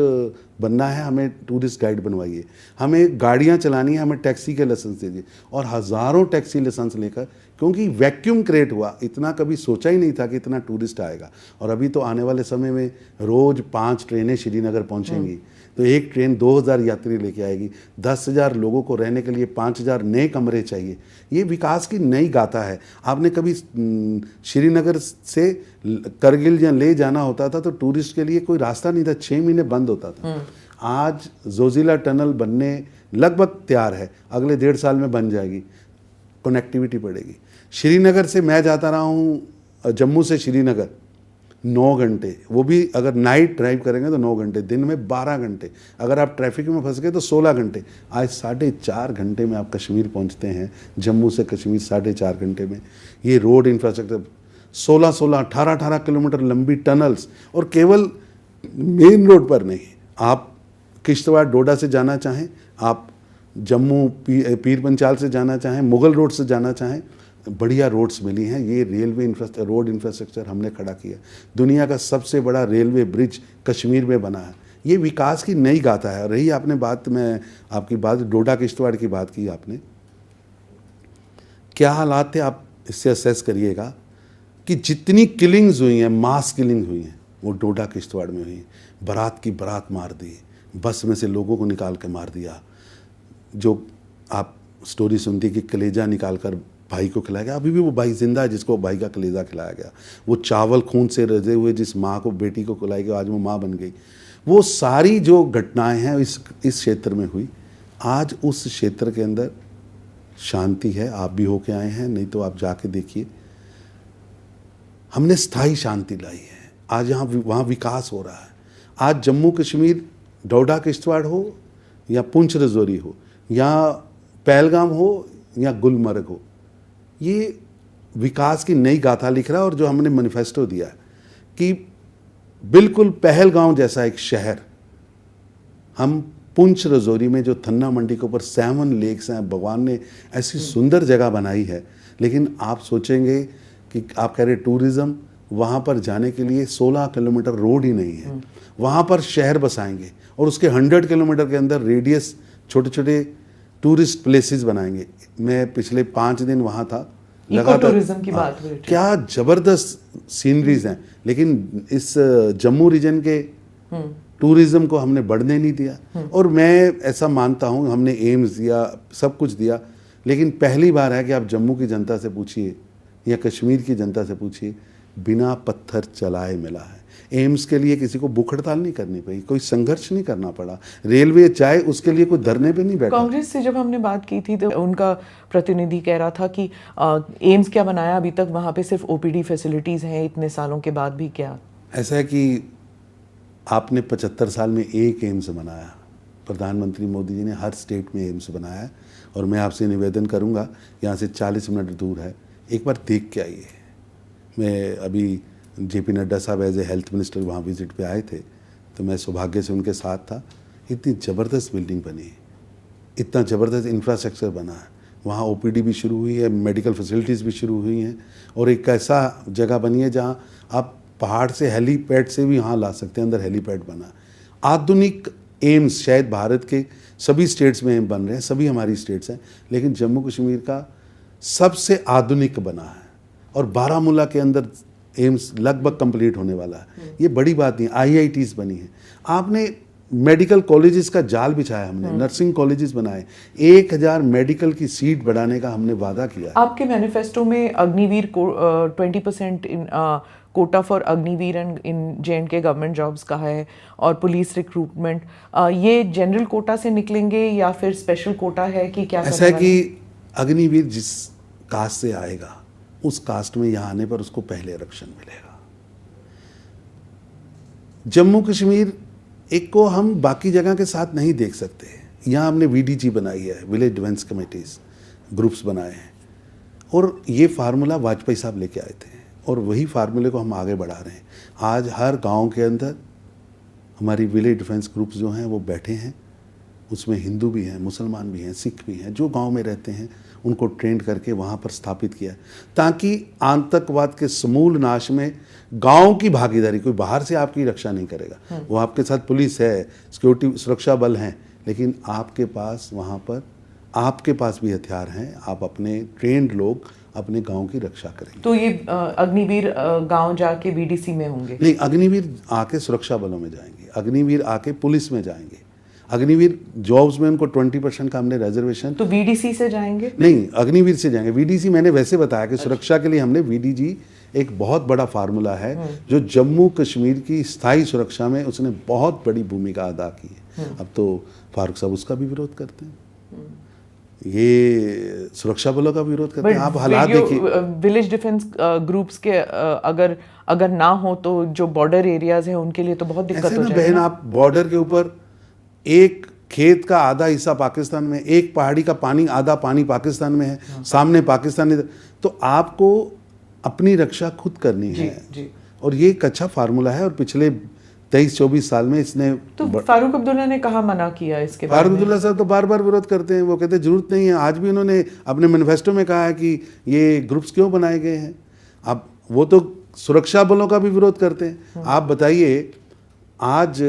बनना है, हमें टूरिस्ट गाइड बनवाइए, हमें गाड़ियाँ चलानी है, हमें टैक्सी के लाइसेंस दीजिए। और हज़ारों टैक्सी लाइसेंस लेकर, क्योंकि वैक्यूम क्रिएट हुआ, इतना कभी सोचा ही नहीं था कि इतना टूरिस्ट आएगा। और अभी तो आने वाले समय में रोज़ 5 ट्रेनें श्रीनगर पहुँचेंगी, तो एक ट्रेन 2000 यात्री लेके आएगी। 10,000 लोगों को रहने के लिए 5000 नए कमरे चाहिए। ये विकास की नई गाथा है। आपने कभी श्रीनगर से करगिल या ले जाना होता था तो टूरिस्ट के लिए कोई रास्ता नहीं था, 6 महीने बंद होता था। आज जोजिला टनल बनने लगभग तैयार है, अगले 1.5 साल में बन जाएगी, कनेक्टिविटी बढ़ेगी। श्रीनगर से मैं जाता रहा हूँ जम्मू से श्रीनगर 9 घंटे, वो भी अगर नाइट ड्राइव करेंगे तो 9 घंटे, दिन में 12 घंटे, अगर आप ट्रैफिक में फंस गए तो 16 घंटे। आज 4.5 घंटे में आप कश्मीर पहुंचते हैं, जम्मू से कश्मीर 4.5 घंटे में। ये रोड इंफ्रास्ट्रक्चर 16-16, 18-18 किलोमीटर लंबी टनल्स, और केवल मेन रोड पर नहीं, आप किश्तवाड़ डोडा से जाना चाहें, आप जम्मू पीर पंचाल से जाना चाहें, मुगल रोड से जाना चाहें, बढ़िया रोड्स मिली हैं। ये रोड इंफ्रास्ट्रक्चर हमने खड़ा किया। दुनिया का सबसे बड़ा रेलवे ब्रिज कश्मीर में बना है। ये विकास की नई गाथा है। रही आपने बात, मैं आपकी बात डोडा किश्तवाड़ की बात की आपने, क्या हालात थे आप इससे असेस करिएगा कि जितनी किलिंग्स हुई हैं, मास किलिंग हुई हैं, वो डोडा किश्तवाड़ में हुई। बारात की बारात मार दी, बस में से लोगों को निकाल के मार दिया। जो आप स्टोरी सुनती कि कलेजा निकाल कर भाई को खिलाया गया, अभी भी वो भाई जिंदा है जिसको भाई का कलेजा खिलाया गया। वो चावल खून से रजे हुए जिस माँ को, बेटी को खिलाई गई, आज वो माँ बन गई। वो सारी जो घटनाएं हैं इस क्षेत्र में हुई, आज उस क्षेत्र के अंदर शांति है। आप भी होके आए हैं, नहीं तो आप जाके देखिए, हमने स्थायी शांति लाई है। आज वहाँ विकास हो रहा है। आज जम्मू कश्मीर डोडा किश्तवाड़ हो या पुंछ रजौरी हो या पहलगाम हो या गुलमर्ग हो, ये विकास की नई गाथा लिख रहा है। और जो हमने मैनिफेस्टो दिया है कि बिल्कुल पहलगाम जैसा एक शहर हम पुंछ रजौरी में जो थन्ना मंडी के ऊपर 7 लेक्स हैं, भगवान ने ऐसी सुंदर जगह बनाई है। लेकिन आप सोचेंगे कि आप कह रहे टूरिज़्म, वहाँ पर जाने के लिए 16 किलोमीटर रोड ही नहीं है। वहाँ पर शहर बसाएंगे और उसके 100 किलोमीटर के अंदर रेडियस छोटे छोटे टूरिस्ट प्लेसेस बनाएंगे। मैं पिछले 5 दिन वहाँ था, लगातार टूरिज्म की बात हुई, क्या ज़बरदस्त सीनरीज हैं। लेकिन इस जम्मू रीजन के टूरिज्म को हमने बढ़ने नहीं दिया। और मैं ऐसा मानता हूँ, हमने एम्स दिया, सब कुछ दिया, लेकिन पहली बार है कि आप जम्मू की जनता से पूछिए या कश्मीर की जनता से पूछिए, बिना पत्थर चलाए मिला है। एम्स के लिए किसी को भूख हड़ताल नहीं करनी पड़ी, कोई संघर्ष नहीं करना पड़ा, रेलवे चाहे उसके लिए कोई धरने पे नहीं बैठा। कांग्रेस से जब हमने बात की थी तो उनका प्रतिनिधि कह रहा था कि एम्स क्या बनाया, अभी तक वहाँ पे सिर्फ ओपीडी फैसिलिटीज़ हैं, इतने सालों के बाद भी क्या। ऐसा है कि आपने 75 साल में एक एम्स बनाया, प्रधानमंत्री मोदी जी ने हर स्टेट में एम्स बनाया है। और मैं आपसे निवेदन करूंगा, यहाँ से 40 मिनट दूर है, एक बार देख के आइए। मैं अभी जेपी नड्डा साहब एज ए हेल्थ मिनिस्टर वहाँ विजिट पे आए थे, तो मैं सौभाग्य से उनके साथ था। इतनी ज़बरदस्त बिल्डिंग बनी है, इतना ज़बरदस्त इंफ्रास्ट्रक्चर बना है, वहाँ ओपीडी भी शुरू हुई है, मेडिकल फैसिलिटीज़ भी शुरू हुई हैं। और एक ऐसा जगह बनी है जहाँ आप पहाड़ से हेलीपैड से भी यहाँ ला सकते हैं, अंदर हेलीपैड बना। आधुनिक एम्स शायद भारत के सभी स्टेट्स में बन रहे हैं, सभी हमारी स्टेट्स हैं, लेकिन जम्मू कश्मीर का सबसे आधुनिक बना है। और बारामूला के अंदर एम्स लगभग कंप्लीट होने वाला है। ये बड़ी बात नहीं, आईआईटीज़ बनी है। आपने मेडिकल कॉलेजेस का जाल बिछाया, हमने नर्सिंग कॉलेजेस बनाए, 1000 मेडिकल की सीट बढ़ाने का हमने वादा किया। आपके मैनिफेस्टो में अग्निवीर को 20% in quota for Agniveer and in J&K government jobs कहा है, और पुलिस रिक्रूटमेंट, ये जनरल कोटा से निकलेंगे या फिर स्पेशल कोटा है कि क्या? ऐसा है कि अग्निवीर जिस कास्ट से आएगा, उस कास्ट में यहाँ आने पर उसको पहले आरक्षण मिलेगा। जम्मू कश्मीर एक को हम बाकी जगह के साथ नहीं देख सकते। यहाँ हमने VDG बनाई है, विलेज डिफेंस कमेटीज, ग्रुप्स बनाए हैं, और ये फार्मूला वाजपेयी साहब लेके आए थे, और वही फार्मूले को हम आगे बढ़ा रहे हैं। आज हर गांव के अंदर हमारी विलेज डिफेंस ग्रुप्स जो हैं वो बैठे हैं, उसमें हिंदू भी हैं, मुसलमान भी हैं, सिख भी हैं, जो गांव में रहते हैं उनको ट्रेंड करके वहाँ पर स्थापित किया, ताकि आतंकवाद के समूल नाश में गांव की भागीदारी, कोई बाहर से आपकी रक्षा नहीं करेगा। वो आपके साथ पुलिस है, सिक्योरिटी सुरक्षा बल हैं, लेकिन आपके पास वहाँ पर आपके पास भी हथियार हैं, आप अपने ट्रेंड लोग अपने गांव की रक्षा करेंगे। तो ये अग्निवीर गांव जाके BDC में होंगे? नहीं, अग्निवीर आके सुरक्षा बलों में जाएंगे, अग्निवीर आके पुलिस में जाएंगे, अग्निवीर जॉब्स में उनको 20% का हमने रिजर्वेशन। तो VDC से जाएंगे? नहीं, अग्निवीर से जाएंगे। VDC मैंने वैसे बताया कि सुरक्षा के लिए हमने VDG एक बहुत बड़ा फार्मूला है जो जम्मू कश्मीर की स्थायी सुरक्षा में उसने बहुत बड़ी भूमिका अदा की है। अब तो फारूक साहब उसका भी विरोध करते हैं, ये सुरक्षा बलों का विरोध करते हैं। आप हालात देखिए, विलेज डिफेंस ग्रुप्स के अगर ना हो तो जो बॉर्डर एरियाज हैं उनके लिए तो बहुत दिक्कत हो जाएगी। बहन, आप बॉर्डर के ऊपर एक खेत का आधा हिस्सा पाकिस्तान में, एक पहाड़ी का पानी आधा पानी पाकिस्तान में है, सामने पाकिस्तान, तो आपको अपनी रक्षा खुद करनी है। जी। और ये एक अच्छा फार्मूला है, और पिछले 23-24 साल में इसने तो फारूक अब्दुल्ला ने कहा मना किया इसके बारे में। फारूक अब्दुल्ला साहब तो बार बार विरोध करते हैं, वो कहते हैं जरूरत नहीं है। आज भी उन्होंने अपने मैनिफेस्टो में कहा है कि ये ग्रुप्स क्यों बनाए गए हैं। अब वो तो सुरक्षा बलों का भी विरोध करते हैं। आप बताइए, आज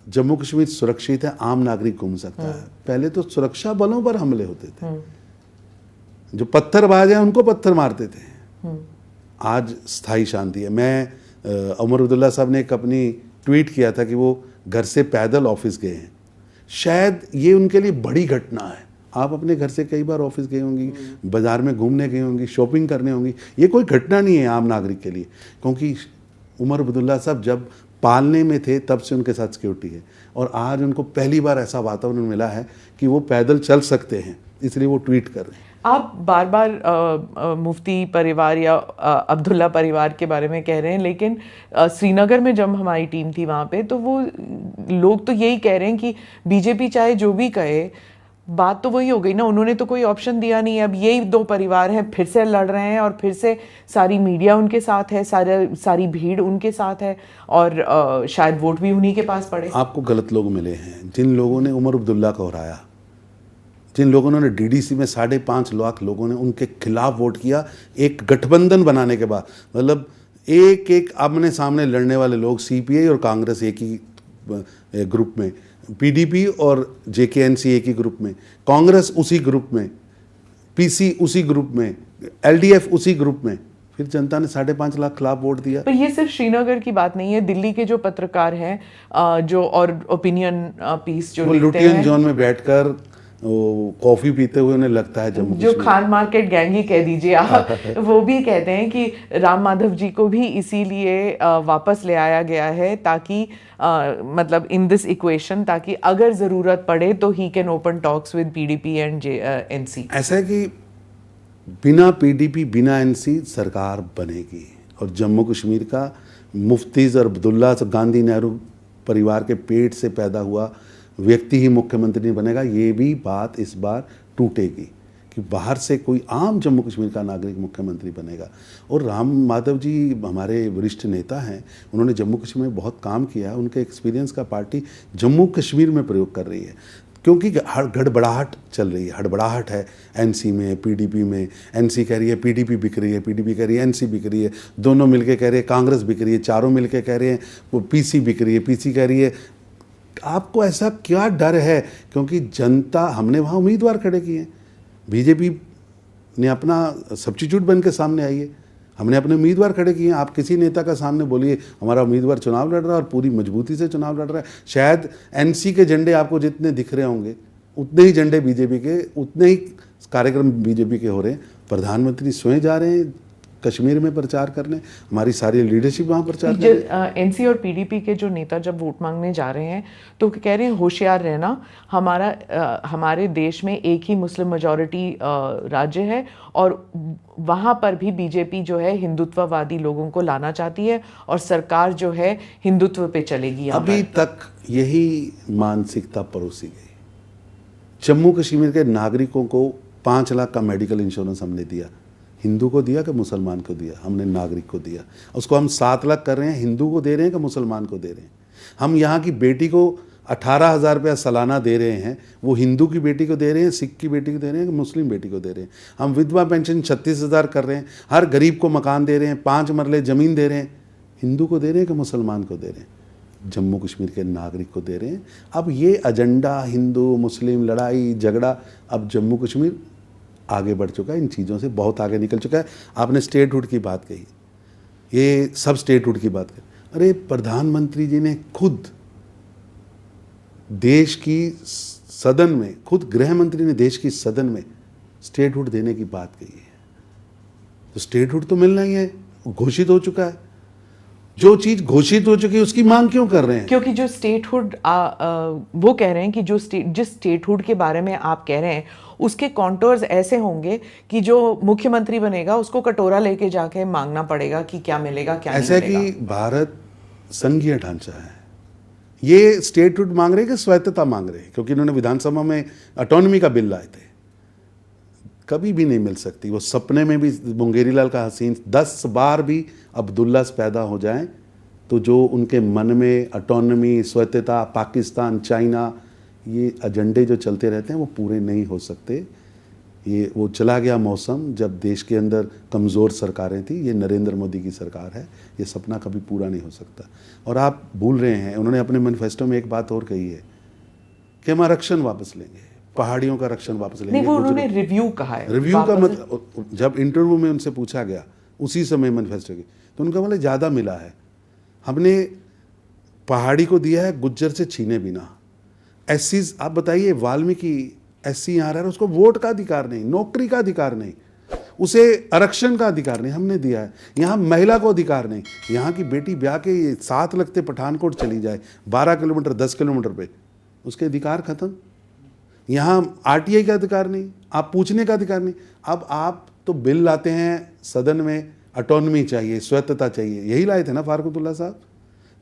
जम्मू कश्मीर सुरक्षित है, आम नागरिक घूम सकता है। पहले तो सुरक्षा बलों पर हमले होते थे, जो पत्थरबाज हैं उनको पत्थर मारते थे। आज स्थायी शांति है। मैं उमर अब्दुल्ला साहब ने एक अपनी ट्वीट किया था कि वो घर से पैदल ऑफिस गए हैं। शायद ये उनके लिए बड़ी घटना है। आप अपने घर से कई बार ऑफिस गए होंगी, बाजार में घूमने गए होंगी, शॉपिंग करने होंगी, ये कोई घटना नहीं है आम नागरिक के लिए, क्योंकि उमर अब्दुल्ला साहब जब पालने में थे तब से उनके साथ सिक्योरिटी है, और आज उनको पहली बार ऐसा वातावरण मिला है कि वो पैदल चल सकते हैं, इसलिए वो ट्वीट कर रहे हैं। आप बार बार मुफ्ती परिवार या अब्दुल्ला परिवार के बारे में कह रहे हैं, लेकिन श्रीनगर में जब हमारी टीम थी वहाँ पे, तो वो लोग तो यही कह रहे हैं कि बीजेपी चाहे जो भी कहे, बात तो वही हो गई ना, उन्होंने तो कोई ऑप्शन दिया नहीं। अब यही दो परिवार हैं, फिर से लड़ रहे हैं और फिर से सारी मीडिया उनके साथ है, सारी भीड़ उनके साथ है और शायद वोट भी उन्हीं के पास पड़े। आपको गलत लोग मिले हैं। जिन लोगों ने उमर अब्दुल्ला को हराया, जिन लोगों ने डीडीसी में 5.5 लाख लोगों ने उनके खिलाफ वोट किया, एक गठबंधन बनाने के बाद, मतलब एक एक आमने सामने लड़ने वाले लोग, सीपीआई और कांग्रेस एक ही ग्रुप में, पीडीपी और जेकेएनसी एक ही ग्रुप में, कांग्रेस उसी ग्रुप में, पीसी उसी ग्रुप में, एलडीएफ उसी ग्रुप में, फिर जनता ने 5.5 लाख खिलाफ वोट दिया। पर ये सिर्फ श्रीनगर की बात नहीं है, दिल्ली के जो पत्रकार हैं जो और ओपिनियन पीस जो लिखते लुटियन हैं, जोन में बैठकर कॉफी पीते हुए उन्हें लगता है जम्मू जो खान मार्केट गैंग ही कह दीजिए आप, वो भी कहते हैं कि राम माधव जी को भी इसीलिए वापस ले आया गया है ताकि मतलब इन दिस इक्वेशन, ताकि अगर जरूरत पड़े तो he can open talks with PDP and NC. ऐसा है कि बिना पीडीपी बिना एनसी सरकार बनेगी और जम्मू कश्मीर का मुफ्तीज और अब्दुल्ला गांधी नेहरू परिवार के पेट से पैदा हुआ व्यक्ति ही मुख्यमंत्री नहीं बनेगा। ये भी बात इस बार टूटेगी कि बाहर से कोई आम जम्मू कश्मीर का नागरिक मुख्यमंत्री बनेगा। और राम माधव जी हमारे वरिष्ठ नेता हैं, उन्होंने जम्मू कश्मीर में बहुत काम किया है। उनके एक्सपीरियंस का पार्टी जम्मू कश्मीर में प्रयोग कर रही है, क्योंकि गड़बड़ाहट चल रही है, हड़बड़ाहट है एनसी में, पीडीपी में। एनसी कह रही है पीडीपी बिक रही है, पीडीपी कह रही है एनसी बिक रही है, दोनों मिलके कह रहे हैं कांग्रेस बिक रही है, चारों मिलके कह रहे हैं वो पीसी बिक रही है, पीसी कह रही है। आपको ऐसा क्या डर है? क्योंकि जनता, हमने वहाँ उम्मीदवार खड़े किए हैं, बीजेपी ने अपना सब्स्टिट्यूट बन के सामने आई है, हमने अपने उम्मीदवार खड़े किए हैं। आप किसी नेता का सामने बोलिए हमारा उम्मीदवार चुनाव लड़ रहा है और पूरी मजबूती से चुनाव लड़ रहा है, शायद एनसी के झंडे आपको जितने दिख रहे होंगे उतने ही झंडे बीजेपी के, उतने ही कार्यक्रम बीजेपी के हो रहे हैं। प्रधानमंत्री स्वयं जा रहे हैं कश्मीर में प्रचार करने, हमारी सारी लीडरशिप वहाँ प्रचार कर रही है। एनसी और पीडीपी के जो नेता जब वोट मांगने जा रहे हैं तो कह रहे हैं होशियार रहना, हमारे देश में एक ही मुस्लिम मेजॉरिटी राज्य है और वहाँ पर भी बीजेपी जो है हिंदुत्ववादी लोगों को लाना चाहती है और सरकार जो है हिंदुत्व पे चलेगी। अभी तक यही मानसिकता परोसी गई। जम्मू कश्मीर के नागरिकों को 5 लाख का मेडिकल इंश्योरेंस हमने दिया, हिंदू को दिया कि मुसलमान को दिया? हमने नागरिक को दिया। उसको हम 7 लाख कर रहे हैं, हिंदू को दे रहे हैं कि मुसलमान को दे रहे हैं? हम यहाँ की बेटी को 18,000 रुपया सालाना दे रहे हैं, वो हिंदू की बेटी को दे रहे हैं, सिख की बेटी को दे रहे हैं कि मुस्लिम बेटी को दे रहे हैं? हम विधवा पेंशन 36,000 कर रहे हैं, हर गरीब को मकान दे रहे हैं, 5 मरले ज़मीन दे रहे हैं, हिंदू को दे रहे हैं कि मुसलमान को दे रहे हैं? जम्मू कश्मीर के नागरिक को दे रहे हैं। अब ये एजेंडा हिंदू मुस्लिम लड़ाई झगड़ा, अब जम्मू कश्मीर आगे बढ़ चुका है, इन चीज़ों से बहुत आगे निकल चुका है। आपने स्टेटहुड की बात कही, ये सब स्टेटहुड की बात कही। अरे प्रधानमंत्री जी ने खुद देश की सदन में, खुद गृह मंत्री ने देश की सदन में स्टेटहुड देने की बात कही है। तो स्टेटहुड तो मिलना ही है, घोषित हो चुका है। जो चीज घोषित हो चुकी है उसकी मांग क्यों कर रहे हैं? क्योंकि जो स्टेटहुड वो कह रहे हैं कि जिस स्टेटहुड के बारे में आप कह रहे हैं उसके कॉन्टोर्स ऐसे होंगे कि जो मुख्यमंत्री बनेगा उसको कटोरा लेके जाके मांगना पड़ेगा कि क्या मिलेगा क्या नहीं मिलेगा। ऐसा कि भारत संघीय ढांचा है, ये स्टेटहुड मांग रहे हैं कि स्वायत्तता मांग रहे हैं? क्योंकि इन्होंने विधानसभा में ऑटोनॉमी का बिल लाए थे, कभी भी नहीं मिल सकती। वो सपने में भी मुंगेरी लाल का हसीन 10 बार भी अब्दुल्ला पैदा हो जाएं तो जो उनके मन में ऑटोनॉमी, स्वायत्तता, पाकिस्तान, चाइना, ये एजेंडे जो चलते रहते हैं वो पूरे नहीं हो सकते। ये वो चला गया मौसम जब देश के अंदर कमज़ोर सरकारें थी। ये नरेंद्र मोदी की सरकार है, ये सपना कभी पूरा नहीं हो सकता। और आप भूल रहे हैं, उन्होंने अपने मैनिफेस्टो में एक बात और कही है कि हम आरक्षण वापस लेंगे, पहाड़ियों का आरक्षण वापस लेंगे। नहीं, वो उन्होंने रिव्यू कहा है। रिव्यू का मतलब, जब इंटरव्यू में उनसे पूछा गया उसी समय मैनिफेस्टो की, तो उनका मतलब ज़्यादा मिला है। हमने पहाड़ी को दिया है गुज्जर से छीने बिना। एससी, आप बताइए, वाल्मीकि एससी यहाँ रह रहा है, उसको वोट का अधिकार नहीं, नौकरी का अधिकार नहीं, उसे आरक्षण का अधिकार नहीं, हमने दिया है। यहाँ महिला को अधिकार नहीं, यहाँ की बेटी ब्याह के 7 लगते पठानकोट चली जाए 12 किलोमीटर 10 किलोमीटर पे, उसके अधिकार खत्म। यहाँ आरटीआई का अधिकार नहीं, आप पूछने का अधिकार नहीं। अब आप तो बिल लाते हैं सदन में, ऑटोनॉमी चाहिए, स्वायत्तता चाहिए, यही लाए थे ना फारूक अब्दुल्ला साहब?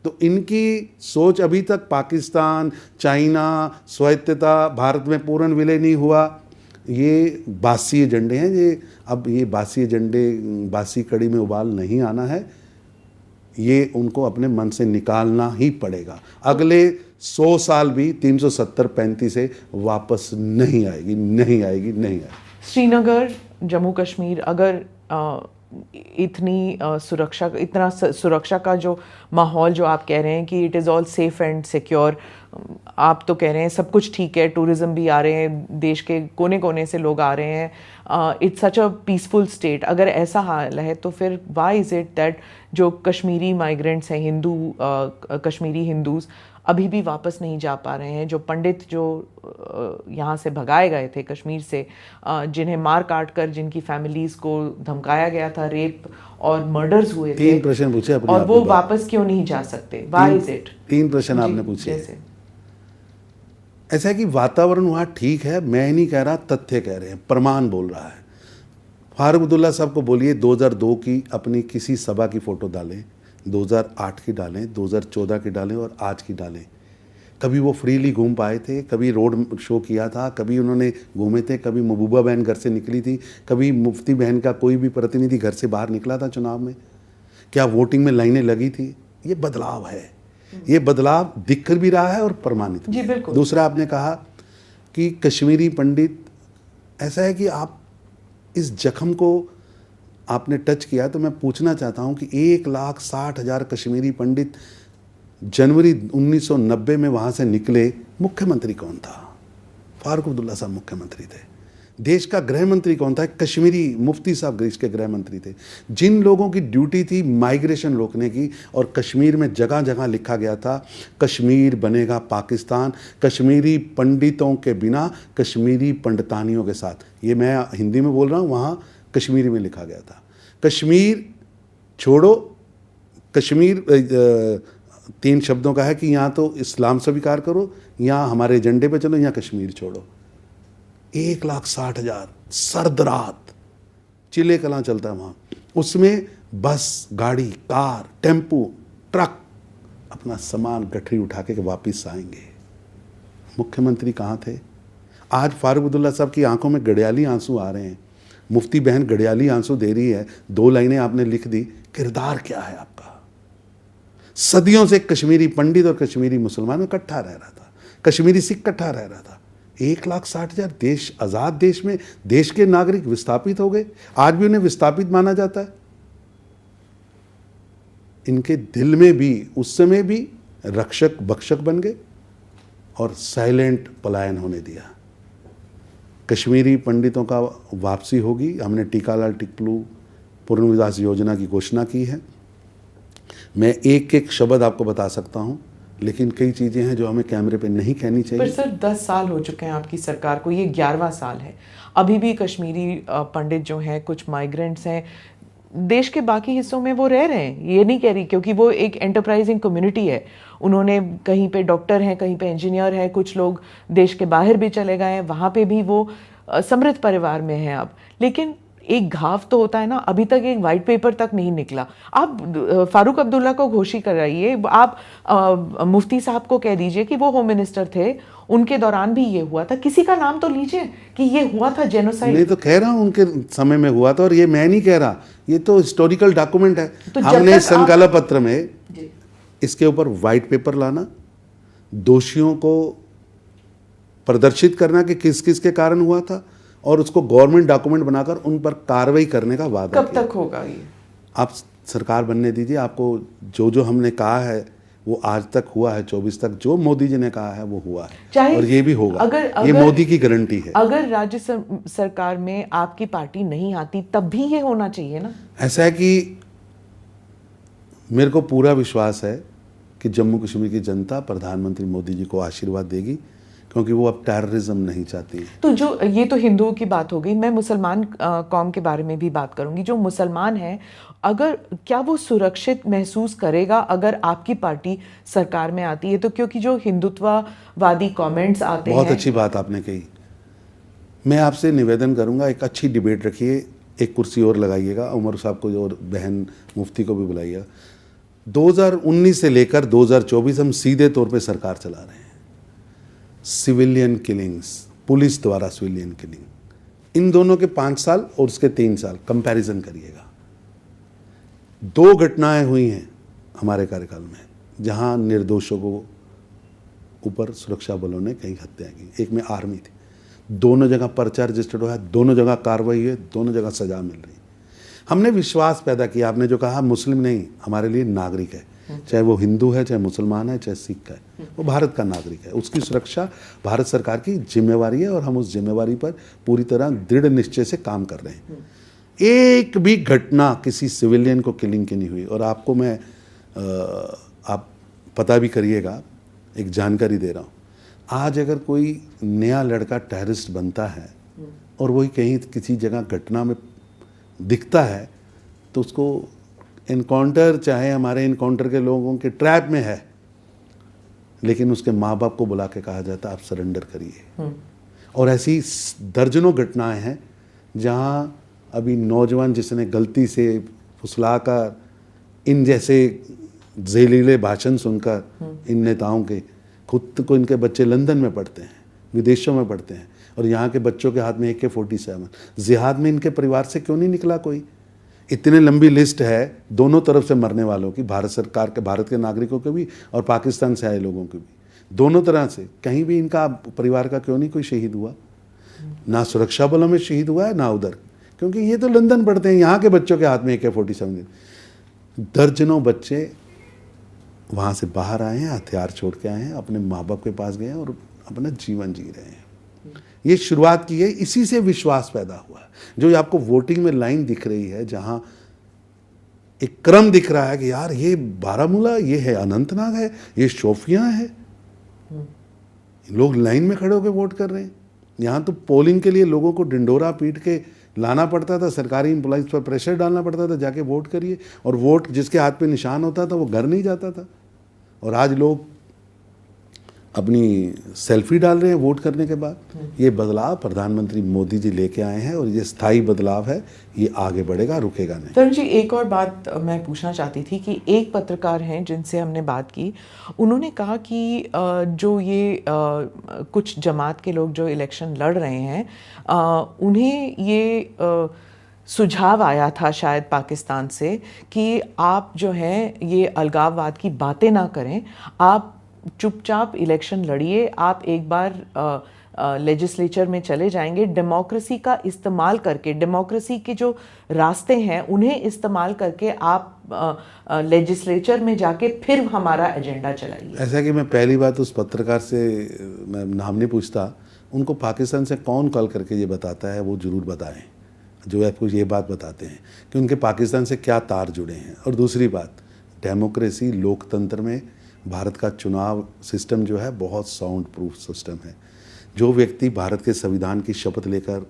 तो इनकी सोच अभी तक पाकिस्तान, चाइना, स्वायत्तता, भारत में पूर्ण विलय नहीं हुआ, ये बासी एजेंडे हैं। ये बासी एजेंडे, बासी कड़ी में उबाल नहीं आना है, ये उनको अपने मन से निकालना ही पड़ेगा। अगले 100 साल भी 370-35 से वापस नहीं आएगी, नहीं आएगी, नहीं आएगी। श्रीनगर, जम्मू कश्मीर, अगर इतना सुरक्षा का जो माहौल जो आप कह रहे हैं कि it is all safe and secure, आप तो कह रहे हैं सब कुछ ठीक है, टूरिज्म भी आ रहे हैं, देश के कोने कोने से लोग आ रहे हैं, it's such a peaceful state. अगर ऐसा हाल है तो फिर व्हाई इज़ इट दैट जो कश्मीरी माइग्रेंट्स हैं, कश्मीरी हिंदूज़ अभी भी वापस नहीं जा पा रहे हैं? जो पंडित जो यहाँ से भगाए गए थे कश्मीर से, जिन्हें मार काट कर जिनकी फैमिलीज़ को धमकाया गया था, रेप और मर्डर्स हुए थे, 3 प्रश्न पूछे अपने और वो वापस क्यों नहीं जा सकते? Why is it? 3 प्रश्न आपने पूछे। ऐसा है कि वातावरण वहाँ ठीक है, मैं नहीं कह रहा, तथ्य कह रहे हैं, प्रमाण बोल रहा है। फारूक अब्दुल्ला साहब को बोलिए 2002 की अपनी किसी सभा की फ़ोटो डालें, 2008 की डालें, 2014 की डालें और आज की डालें। कभी वो फ्रीली घूम पाए थे, कभी रोड शो किया था, कभी उन्होंने घूमे थे, कभी महबूबा बहन घर से निकली थी, कभी मुफ्ती बहन का कोई भी प्रतिनिधि घर से बाहर निकला था चुनाव में, क्या वोटिंग में लाइनें लगी थी? ये बदलाव है, ये बदलाव दिख भी रहा है और प्रमाणित भी है। दूसरा, आपने कहा कि कश्मीरी पंडित, ऐसा है कि आप इस जख्म को आपने टच किया, तो मैं पूछना चाहता हूं कि 1,60,000 कश्मीरी पंडित जनवरी 1990 में वहां से निकले, मुख्यमंत्री कौन था? फारूक अब्दुल्ला साहब मुख्यमंत्री थे। देश का गृह मंत्री कौन था? कश्मीरी मुफ्ती साहब देश के गृह मंत्री थे। जिन लोगों की ड्यूटी थी माइग्रेशन रोकने की, और कश्मीर में जगह जगह लिखा गया था कश्मीर बनेगा पाकिस्तान, कश्मीरी पंडितों के बिना, कश्मीरी पंडितानियों के साथ। ये मैं हिंदी में बोल रहा हूँ, वहाँ कश्मीरी में लिखा गया था, कश्मीर छोड़ो। कश्मीर 3 शब्दों का है कि यहाँ तो इस्लाम स्वीकार करो, यहाँ हमारे एजेंडे पे चलो, यहाँ कश्मीर छोड़ो। 1,60,000 सर्द रात चिले कलां चलता है वहाँ, उसमें बस, गाड़ी, कार, टेम्पू, ट्रक अपना सामान गठरी उठा के वापस आएंगे। मुख्यमंत्री कहाँ थे? आज फारूक अब्दुल्ला साहब की आंखों में गड़ियाली आंसू आ रहे हैं, मुफ्ती बहन गड़ियाली आंसू दे रही है, 2 लाइनें आपने लिख दी। किरदार क्या है आपका? सदियों से कश्मीरी पंडित और कश्मीरी मुसलमान इकट्ठा रह रहा था, कश्मीरी सिख इकट्ठा रह रहा था। 1,60,000 देश, आज़ाद देश में देश के नागरिक विस्थापित हो गए, आज भी उन्हें विस्थापित माना जाता है। इनके दिल में भी उस समय भी रक्षक भक्षक बन गए और साइलेंट पलायन होने दिया। कश्मीरी पंडितों का वापसी होगी। हमने टीकालाल टिकलू पुनर्विकास योजना की घोषणा की है। मैं एक एक शब्द आपको बता सकता हूं, लेकिन कई चीज़ें हैं जो हमें कैमरे पे नहीं कहनी चाहिए। पर सर 10 साल हो चुके हैं आपकी सरकार को, ये 11वां साल है, अभी भी कश्मीरी पंडित जो हैं, कुछ माइग्रेंट्स हैं, देश के बाकी हिस्सों में वो रह रहे हैं। ये नहीं कह रही, क्योंकि वो एक एंटरप्राइजिंग कम्युनिटी है, उन्होंने कहीं पे डॉक्टर हैं, कहीं पे इंजीनियर हैं, कुछ लोग देश के बाहर भी चले गए हैं, वहाँ पे भी वो समृद्ध परिवार में हैं अब। लेकिन एक घाव तो होता है ना, अभी तक एक वाइट पेपर तक नहीं निकला। आप फारूक अब्दुल्ला को घोषित कराइए, आप मुफ्ती साहब को कह दीजिए कि वो होम मिनिस्टर थे, उनके दौरान भी ये हुआ था, किसी का नाम तो लीजिए कि ये हुआ था जेनोसाइड। नहीं तो कह रहा हूँ उनके समय में हुआ था, और ये मैं नहीं कह रहा, ये तो हिस्टोरिकल डॉक्यूमेंट है। तो हमने संकल्प पत्र में इसके ऊपर वाइट पेपर लाना, दोषियों को प्रदर्शित करना कि किस किस के कारण हुआ था, और उसको गवर्नमेंट डॉक्यूमेंट बनाकर उन पर कार्रवाई करने का वादा। कब तक होगा ये? आप सरकार बनने दीजिए, आपको जो जो हमने कहा है वो आज तक हुआ है, 24 तक जो मोदी जी ने कहा है वो हुआ है, और ये भी होगा। ये मोदी की गारंटी है। अगर राज्य सरकार में आपकी पार्टी नहीं आती तब भी ये होना चाहिए ना। ऐसा है कि मेरे को पूरा विश्वास है कि जम्मू कश्मीर की जनता प्रधानमंत्री मोदी जी को आशीर्वाद देगी, क्योंकि वो अब टेररिज्म नहीं चाहती। तो जो ये तो हिंदुओं की बात हो गई, मैं मुसलमान कौम के बारे में भी बात करूंगी। जो मुसलमान है, अगर क्या वो सुरक्षित महसूस करेगा अगर आपकी पार्टी सरकार में आती है? तो क्योंकि जो हिंदुत्ववादी कमेंट्स आते हैं। बहुत अच्छी बात आपने कही। मैं आपसे निवेदन करूंगा, एक अच्छी डिबेट रखिए, एक कुर्सी और लगाइएगा, उमर साहब को और बहन मुफ्ती को भी बुलाइएगा। 2019 से लेकर 2024 हम सीधे तौर पे सरकार चला रहे हैं। सिविलियन किलिंग्स, पुलिस द्वारा सिविलियन किलिंग, इन दोनों के 5 साल और उसके 3 साल कंपैरिजन करिएगा। 2 घटनाएं हुई हैं हमारे कार्यकाल में जहां निर्दोषों को ऊपर सुरक्षा बलों ने कई हत्या की। एक में आर्मी थी, दोनों जगह पर्चा रजिस्टर्ड हुआ है, दोनों जगह कार्रवाई हुई, दोनों जगह सजा मिल रही। हमने विश्वास पैदा किया। आपने जो कहा मुस्लिम नहीं, हमारे लिए नागरिक है, चाहे वो हिंदू है, चाहे मुसलमान है, चाहे सिख है, वो भारत का नागरिक है। उसकी सुरक्षा भारत सरकार की जिम्मेवारी है और हम उस जिम्मेवारी पर पूरी तरह दृढ़ निश्चय से काम कर रहे हैं। एक भी घटना किसी सिविलियन को किलिंग की नहीं हुई। और आपको मैं आप पता भी करिएगा, एक जानकारी दे रहा हूँ, आज अगर कोई नया लड़का टेररिस्ट बनता है और वही कहीं किसी जगह घटना में दिखता है तो उसको इनकाउंटर, चाहे हमारे इनकाउंटर के लोगों के ट्रैप में है, लेकिन उसके माँ बाप को बुला के कहा जाता है आप सरेंडर करिए। और ऐसी दर्जनों घटनाएं हैं जहां अभी नौजवान जिसने गलती से फुसलाकर इन जैसे जहरीले भाषण सुनकर इन नेताओं के, खुद को इनके बच्चे लंदन में पढ़ते हैं, विदेशों में पढ़ते हैं, और यहाँ के बच्चों के हाथ में AK-47, जिहाद में इनके परिवार से क्यों नहीं निकला कोई? इतने लंबी लिस्ट है दोनों तरफ से मरने वालों की, भारत सरकार के, भारत के नागरिकों के भी और पाकिस्तान से आए लोगों के भी, दोनों तरह से। कहीं भी इनका परिवार का क्यों नहीं कोई शहीद हुआ? ना सुरक्षा बलों में शहीद हुआ है ना उधर, क्योंकि ये तो लंदन पढ़ते हैं। यहाँ के बच्चों के हाथ में AK-47, दर्जनों बच्चे वहाँ से बाहर आए हैं, हथियार छोड़ के आए हैं, अपने माँ बाप के पास गए हैं और अपना जीवन जी रहे हैं। ये शुरुआत की है, इसी से विश्वास पैदा हुआ है। जो आपको वोटिंग में लाइन दिख रही है, जहां एक क्रम दिख रहा है कि यार ये बारामूला, ये है अनंतनाग है, ये शोपियां है, लोग लाइन में खड़े होकर वोट कर रहे हैं। यहाँ तो पोलिंग के लिए लोगों को डिंडोरा पीट के लाना पड़ता था, सरकारी एम्प्लॉइज पर प्रेशर डालना पड़ता था, जाके वोट करिए, और वोट जिसके हाथ पे निशान होता था वो घर नहीं जाता था। और आज लोग अपनी सेल्फी डाल रहे हैं वोट करने के बाद। ये बदलाव प्रधानमंत्री मोदी जी लेके आए हैं और ये स्थायी बदलाव है, ये आगे बढ़ेगा, रुकेगा नहीं। तरुण जी, एक और बात मैं पूछना चाहती थी कि एक पत्रकार हैं जिनसे हमने बात की, उन्होंने कहा कि जो ये कुछ जमात के लोग जो इलेक्शन लड़ रहे हैं, उन्हें ये सुझाव आया था शायद पाकिस्तान से कि आप जो है ये अलगाववाद की बातें ना करें, आप चुपचाप इलेक्शन लड़िए, आप एक बार लेजिस्लेचर में चले जाएंगे, डेमोक्रेसी का इस्तेमाल करके, डेमोक्रेसी के जो रास्ते हैं उन्हें इस्तेमाल करके आप लेजिस्लेचर में जाके फिर हमारा एजेंडा चलाइए। ऐसा कि मैं पहली बात उस पत्रकार से मैं नाम नहीं पूछता, उनको पाकिस्तान से कौन कॉल करके ये बताता है वो ज़रूर बताएं, जो आपको ये बात बताते हैं कि उनके पाकिस्तान से क्या तार जुड़े हैं। और दूसरी बात, डेमोक्रेसी, लोकतंत्र में भारत का चुनाव सिस्टम जो है बहुत साउंड प्रूफ सिस्टम है। जो व्यक्ति भारत के संविधान की शपथ लेकर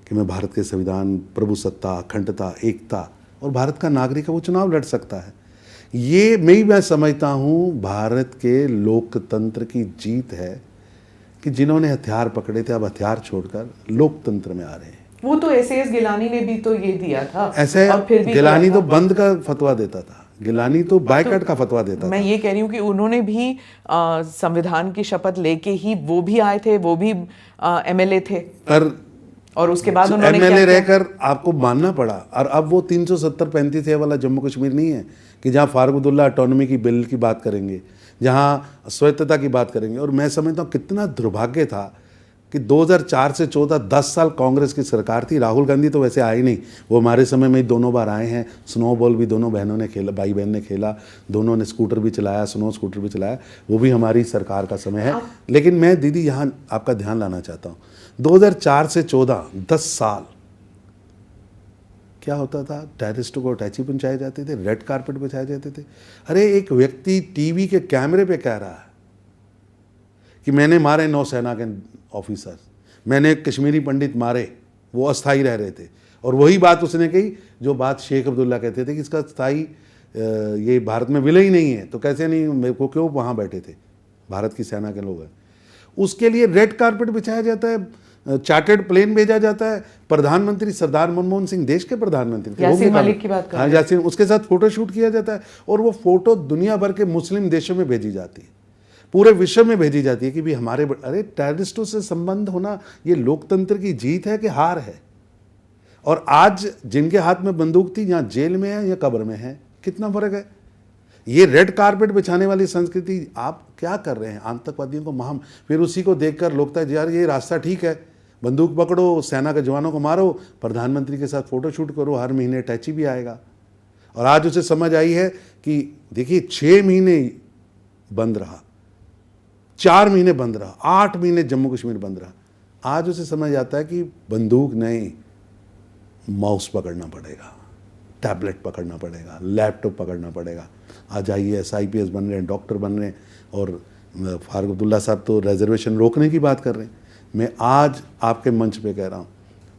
कि मैं भारत के संविधान, प्रभुसत्ता, अखंडता, एकता और भारत का नागरिक है, वो चुनाव लड़ सकता है। ये मैं समझता हूँ भारत के लोकतंत्र की जीत है कि जिन्होंने हथियार पकड़े थे अब हथियार छोड़कर लोकतंत्र में आ रहे हैं। वो तो एस गिलानी ने भी तो ये दिया था। ऐसे गिलानी तो बंद का फतवा देता था, गिलानी तो बायकॉट का फतवा देता था। मैं ये कह रही हूँ कि उन्होंने भी संविधान की शपथ लेके ही वो भी आए थे, वो भी MLA थे, और उसके बाद उन्होंने MLA रहकर आपको मानना पड़ा। और अब वो 370-35 वाला जम्मू कश्मीर नहीं है कि जहाँ फारूक अब्दुल्ला ऑटोनॉमी की बिल की बात करेंगे, जहाँ स्वायत्तता की बात करेंगे। और मैं समझता हूँ कितना दुर्भाग्य था कि 2004 से 14 10 साल कांग्रेस की सरकार थी। राहुल गांधी तो वैसे आए नहीं, वो हमारे समय में दोनों बार आए हैं। स्नोबॉल भी दोनों बहनों ने खेला, भाई बहन ने खेला, दोनों ने स्कूटर भी चलाया, स्नो स्कूटर भी चलाया, वो भी हमारी सरकार का समय है। लेकिन मैं दीदी यहाँ आपका ध्यान लाना चाहता हूँ, 2004 से 14 10 साल क्या होता था? टेररिस्टों को अटैची पहुँचाए जाते थे, रेड कारपेट बिछाए जाते थे। अरे एक व्यक्ति टीवी के कैमरे पे कह रहा है कि मैंने मारे नौसेना के ऑफिसर, मैंने कश्मीरी पंडित मारे, वो अस्थाई रह रहे थे। और वही बात उसने कही जो बात शेख अब्दुल्ला कहते थे कि इसका स्थाई ये भारत में विलय ही नहीं है, तो कैसे नहीं, मेरे को क्यों वहाँ बैठे थे, भारत की सेना के लोग हैं। उसके लिए रेड कारपेट बिछाया जाता है, चार्टर्ड प्लेन भेजा जाता है। प्रधानमंत्री सरदार मनमोहन सिंह देश के प्रधानमंत्री थे, यासीन मलिक की बात कर हाँ यासीन, उसके साथ फोटो शूट किया जाता है और वो फोटो दुनिया भर के मुस्लिम देशों में भेजी जाती है, पूरे विश्व में भेजी जाती है कि भी हमारे अरे टेररिस्टों से संबंध होना ये लोकतंत्र की जीत है कि हार है। और आज जिनके हाथ में बंदूक थी यहाँ जेल में है या कब्र में है, कितना फर्क है। ये रेड कारपेट बिछाने वाली संस्कृति आप क्या कर रहे हैं, आतंकवादियों को महाम, फिर उसी को देखकर लोग कहते हैं यार ये रास्ता ठीक है, बंदूक पकड़ो, सेना के जवानों को मारो, प्रधानमंत्री के साथ फोटो शूट करो, हर महीने टैची भी आएगा। और आज उसे समझ आई है कि देखिए 6 महीने बंद रहा, 4 महीने बंद रहा, 8 महीने जम्मू कश्मीर बंद रहा, आज उसे समझ आता है कि बंदूक नहीं, माउस पकड़ना पड़ेगा, टैबलेट पकड़ना पड़ेगा, लैपटॉप पकड़ना पड़ेगा। आज IAS IPS बन रहे हैं, डॉक्टर बन रहे हैं, और फारूक अब्दुल्ला साहब तो रिजर्वेशन रोकने की बात कर रहे हैं। मैं आज आपके मंच पे कह रहा हूँ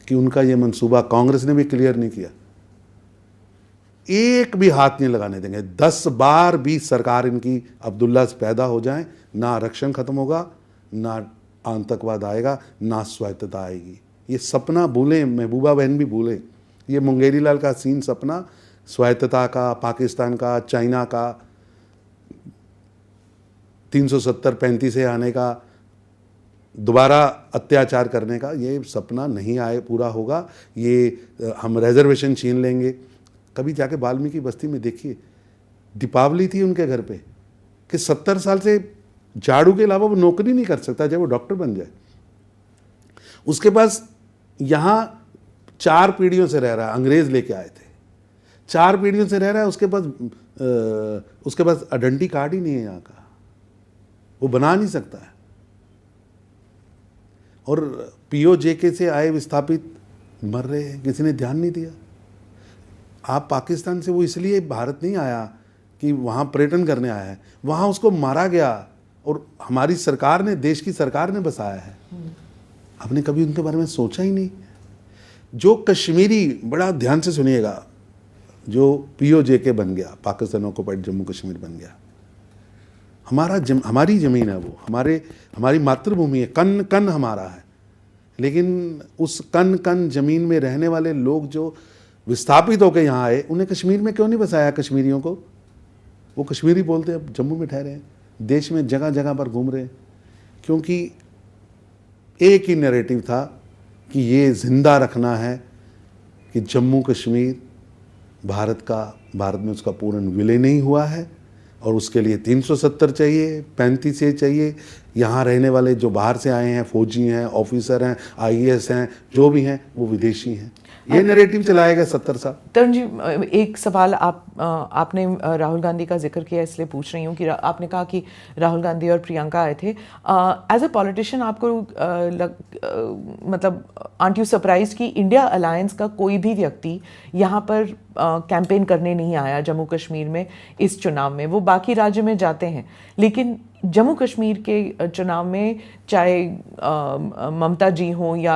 कि उनका ये मंसूबा कांग्रेस ने भी क्लियर नहीं किया, एक भी हाथ नहीं लगाने देंगे। 10 बार भी सरकार इनकी अब्दुल्ला से पैदा हो जाए, ना आरक्षण खत्म होगा, ना आतंकवाद आएगा, ना स्वायत्तता आएगी। ये सपना भूलें, महबूबा बहन भी भूलें। ये मुंगेरी लाल का सीन सपना स्वायत्तता का, पाकिस्तान का, चाइना का, 370-35 से आने का, दोबारा अत्याचार करने का, ये सपना नहीं आए पूरा होगा। ये हम रिजर्वेशन छीन लेंगे। कभी जाके वाल्मीकि बस्ती में देखिए, दीपावली थी उनके घर पे कि 70 साल से झाड़ू के अलावा वो नौकरी नहीं कर सकता जब वो डॉक्टर बन जाए। उसके पास यहाँ 4 पीढ़ियों से रह रहा है, अंग्रेज लेके आए थे, 4 पीढ़ियों से रह रहा है। उसके पास आइडेंटिटी कार्ड ही नहीं है यहाँ का, वो बना नहीं सकता है। और POJK से आए विस्थापित मर रहे हैं, किसी ने ध्यान नहीं दिया। आप पाकिस्तान से वो इसलिए भारत नहीं आया कि वहाँ पर्यटन करने आया है, वहाँ उसको मारा गया और हमारी सरकार ने, देश की सरकार ने बसाया है। आपने कभी उनके बारे में सोचा ही नहीं। जो कश्मीरी, बड़ा ध्यान से सुनिएगा, जो POJK बन गया, पाकिस्तान ऑक्युपाइड जम्मू कश्मीर बन गया, हमारी ज़मीन है, वो हमारी मातृभूमि है, कन कन हमारा है। लेकिन उस कन कन ज़मीन में रहने वाले लोग जो विस्थापित होकर यहाँ आए, उन्हें कश्मीर में क्यों नहीं बसाया कश्मीरियों को? वो कश्मीरी बोलते हैं, अब जम्मू में ठहरे हैं, देश में जगह जगह पर घूम रहे हैं, क्योंकि एक ही नैरेटिव था कि ये जिंदा रखना है कि जम्मू कश्मीर भारत में उसका पूर्ण विलय नहीं हुआ है और उसके लिए 370 चाहिए, 35 चाहिए। यहाँ रहने वाले जो बाहर से आए हैं, फौजी हैं, ऑफिसर हैं, IAS हैं, जो भी हैं, वो विदेशी हैं। ये नैरेटिव चलाएगा 70 साल। तरुण जी, एक सवाल आपने राहुल गांधी का जिक्र किया, इसलिए पूछ रही हूँ कि आपने कहा कि राहुल गांधी और प्रियंका आए थे। एज अ पॉलिटिशियन आपको मतलब आंट यू सरप्राइज कि इंडिया अलायंस का कोई भी व्यक्ति यहाँ पर कैंपेन करने नहीं आया जम्मू कश्मीर में इस चुनाव में? वो बाकी राज्य में जाते हैं, लेकिन जम्मू कश्मीर के चुनाव में चाहे ममता जी हों या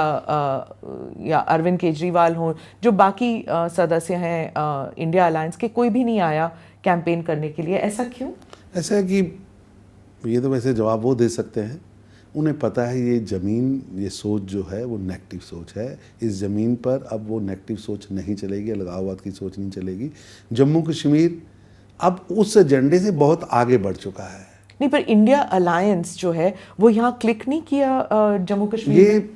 अरविंद केजरीवाल हों, जो बाकी सदस्य हैं इंडिया अलायंस के, कोई भी नहीं आया कैंपेन करने के लिए। ऐसा क्यों? ऐसा है कि ये तो वैसे जवाब वो दे सकते हैं, उन्हें पता है ये ज़मीन, ये सोच जो है वो नेगेटिव सोच है। इस ज़मीन पर अब वो नेगेटिव सोच नहीं चलेगी, अलगाववाद की सोच नहीं चलेगी। जम्मू कश्मीर अब उस एजेंडे से बहुत आगे बढ़ चुका है। नहीं, पर इंडिया अलायंस जो है वो यहाँ क्लिक नहीं किया जम्मू कश्मीर ये में?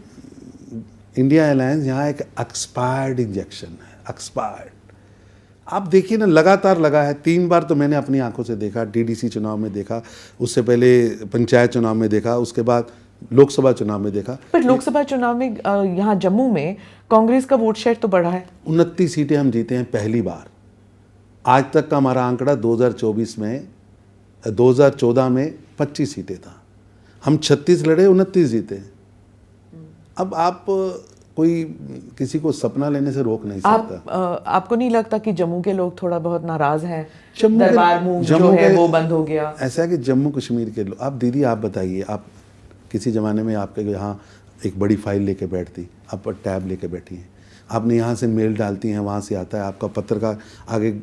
इंडिया अलायंस यहाँ एक एक्सपायर्ड इंजेक्शन है, एक्सपायर्ड। आप देखिए ना, लगातार लगा है। 3 बार तो मैंने अपनी आंखों से देखा, DDC चुनाव में देखा, उससे पहले पंचायत चुनाव में देखा, उसके बाद लोकसभा चुनाव में देखा। पर लोकसभा चुनाव में यहाँ जम्मू में कांग्रेस का वोट शेयर तो बढ़ा है। 29 सीटें हम जीते हैं पहली बार। आज तक का हमारा आंकड़ा 2014 में 25 सीटें था। हम 36 लड़े, 29 जीते। अब आप कोई किसी को सपना लेने से रोक नहीं सकता। आपको नहीं लगता कि जम्मू के लोग थोड़ा बहुत नाराज हैं? दरबार मूव जो है वो बंद हो गया। ऐसा है कि जम्मू कश्मीर के लोग, आप दीदी आप बताइए, आप किसी ज़माने में आपके यहाँ एक बड़ी फाइल लेके बैठती, आप टैब लेके बैठी हैं, आपने यहाँ से मेल डालती हैं, वहाँ से आता है, आपका पत्रकार आगे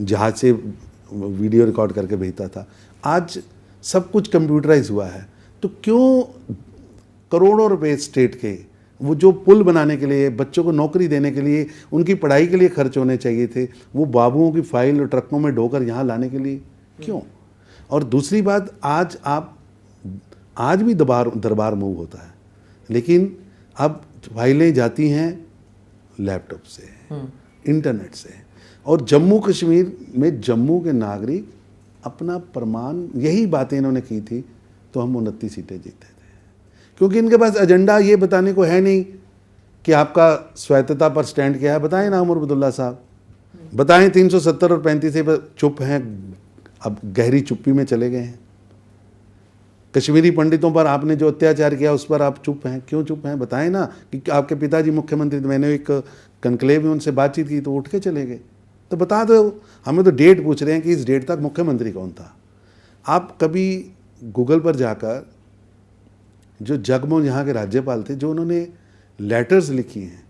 जहाज से वीडियो रिकॉर्ड करके भेजता था। आज सब कुछ कंप्यूटराइज हुआ है, तो क्यों करोड़ों रुपए स्टेट के वो जो पुल बनाने के लिए, बच्चों को नौकरी देने के लिए, उनकी पढ़ाई के लिए खर्च होने चाहिए थे, वो बाबुओं की फाइल ट्रकों में ढोकर यहाँ लाने के लिए क्यों? और दूसरी बात, आज भी दरबार मूव होता है, लेकिन अब फाइलें जाती हैं लैपटॉप से, इंटरनेट से। और जम्मू कश्मीर में जम्मू के नागरिक अपना प्रमाण, यही बातें इन्होंने की थी तो हम 29 सीटें जीते थे, क्योंकि इनके पास एजेंडा ये बताने को है नहीं कि आपका स्वायत्तता पर स्टैंड क्या है। बताएं ना उमर अब्दुल्ला साहब, बताएं 370 और 35 से चुप हैं, अब गहरी चुप्पी में चले गए हैं। कश्मीरी पंडितों पर आपने जो अत्याचार किया उस पर आप चुप हैं, क्यों चुप हैं? बताएं ना कि आपके पिताजी मुख्यमंत्री, मैंने एक कनक्लेव में उनसे बातचीत की तो उठ के चले गए। तो बता दो, हमें तो डेट पूछ रहे हैं कि इस डेट तक मुख्यमंत्री कौन था। आप कभी गूगल पर जाकर, जो जगमोहन यहाँ के राज्यपाल थे, जो उन्होंने लेटर्स लिखी हैं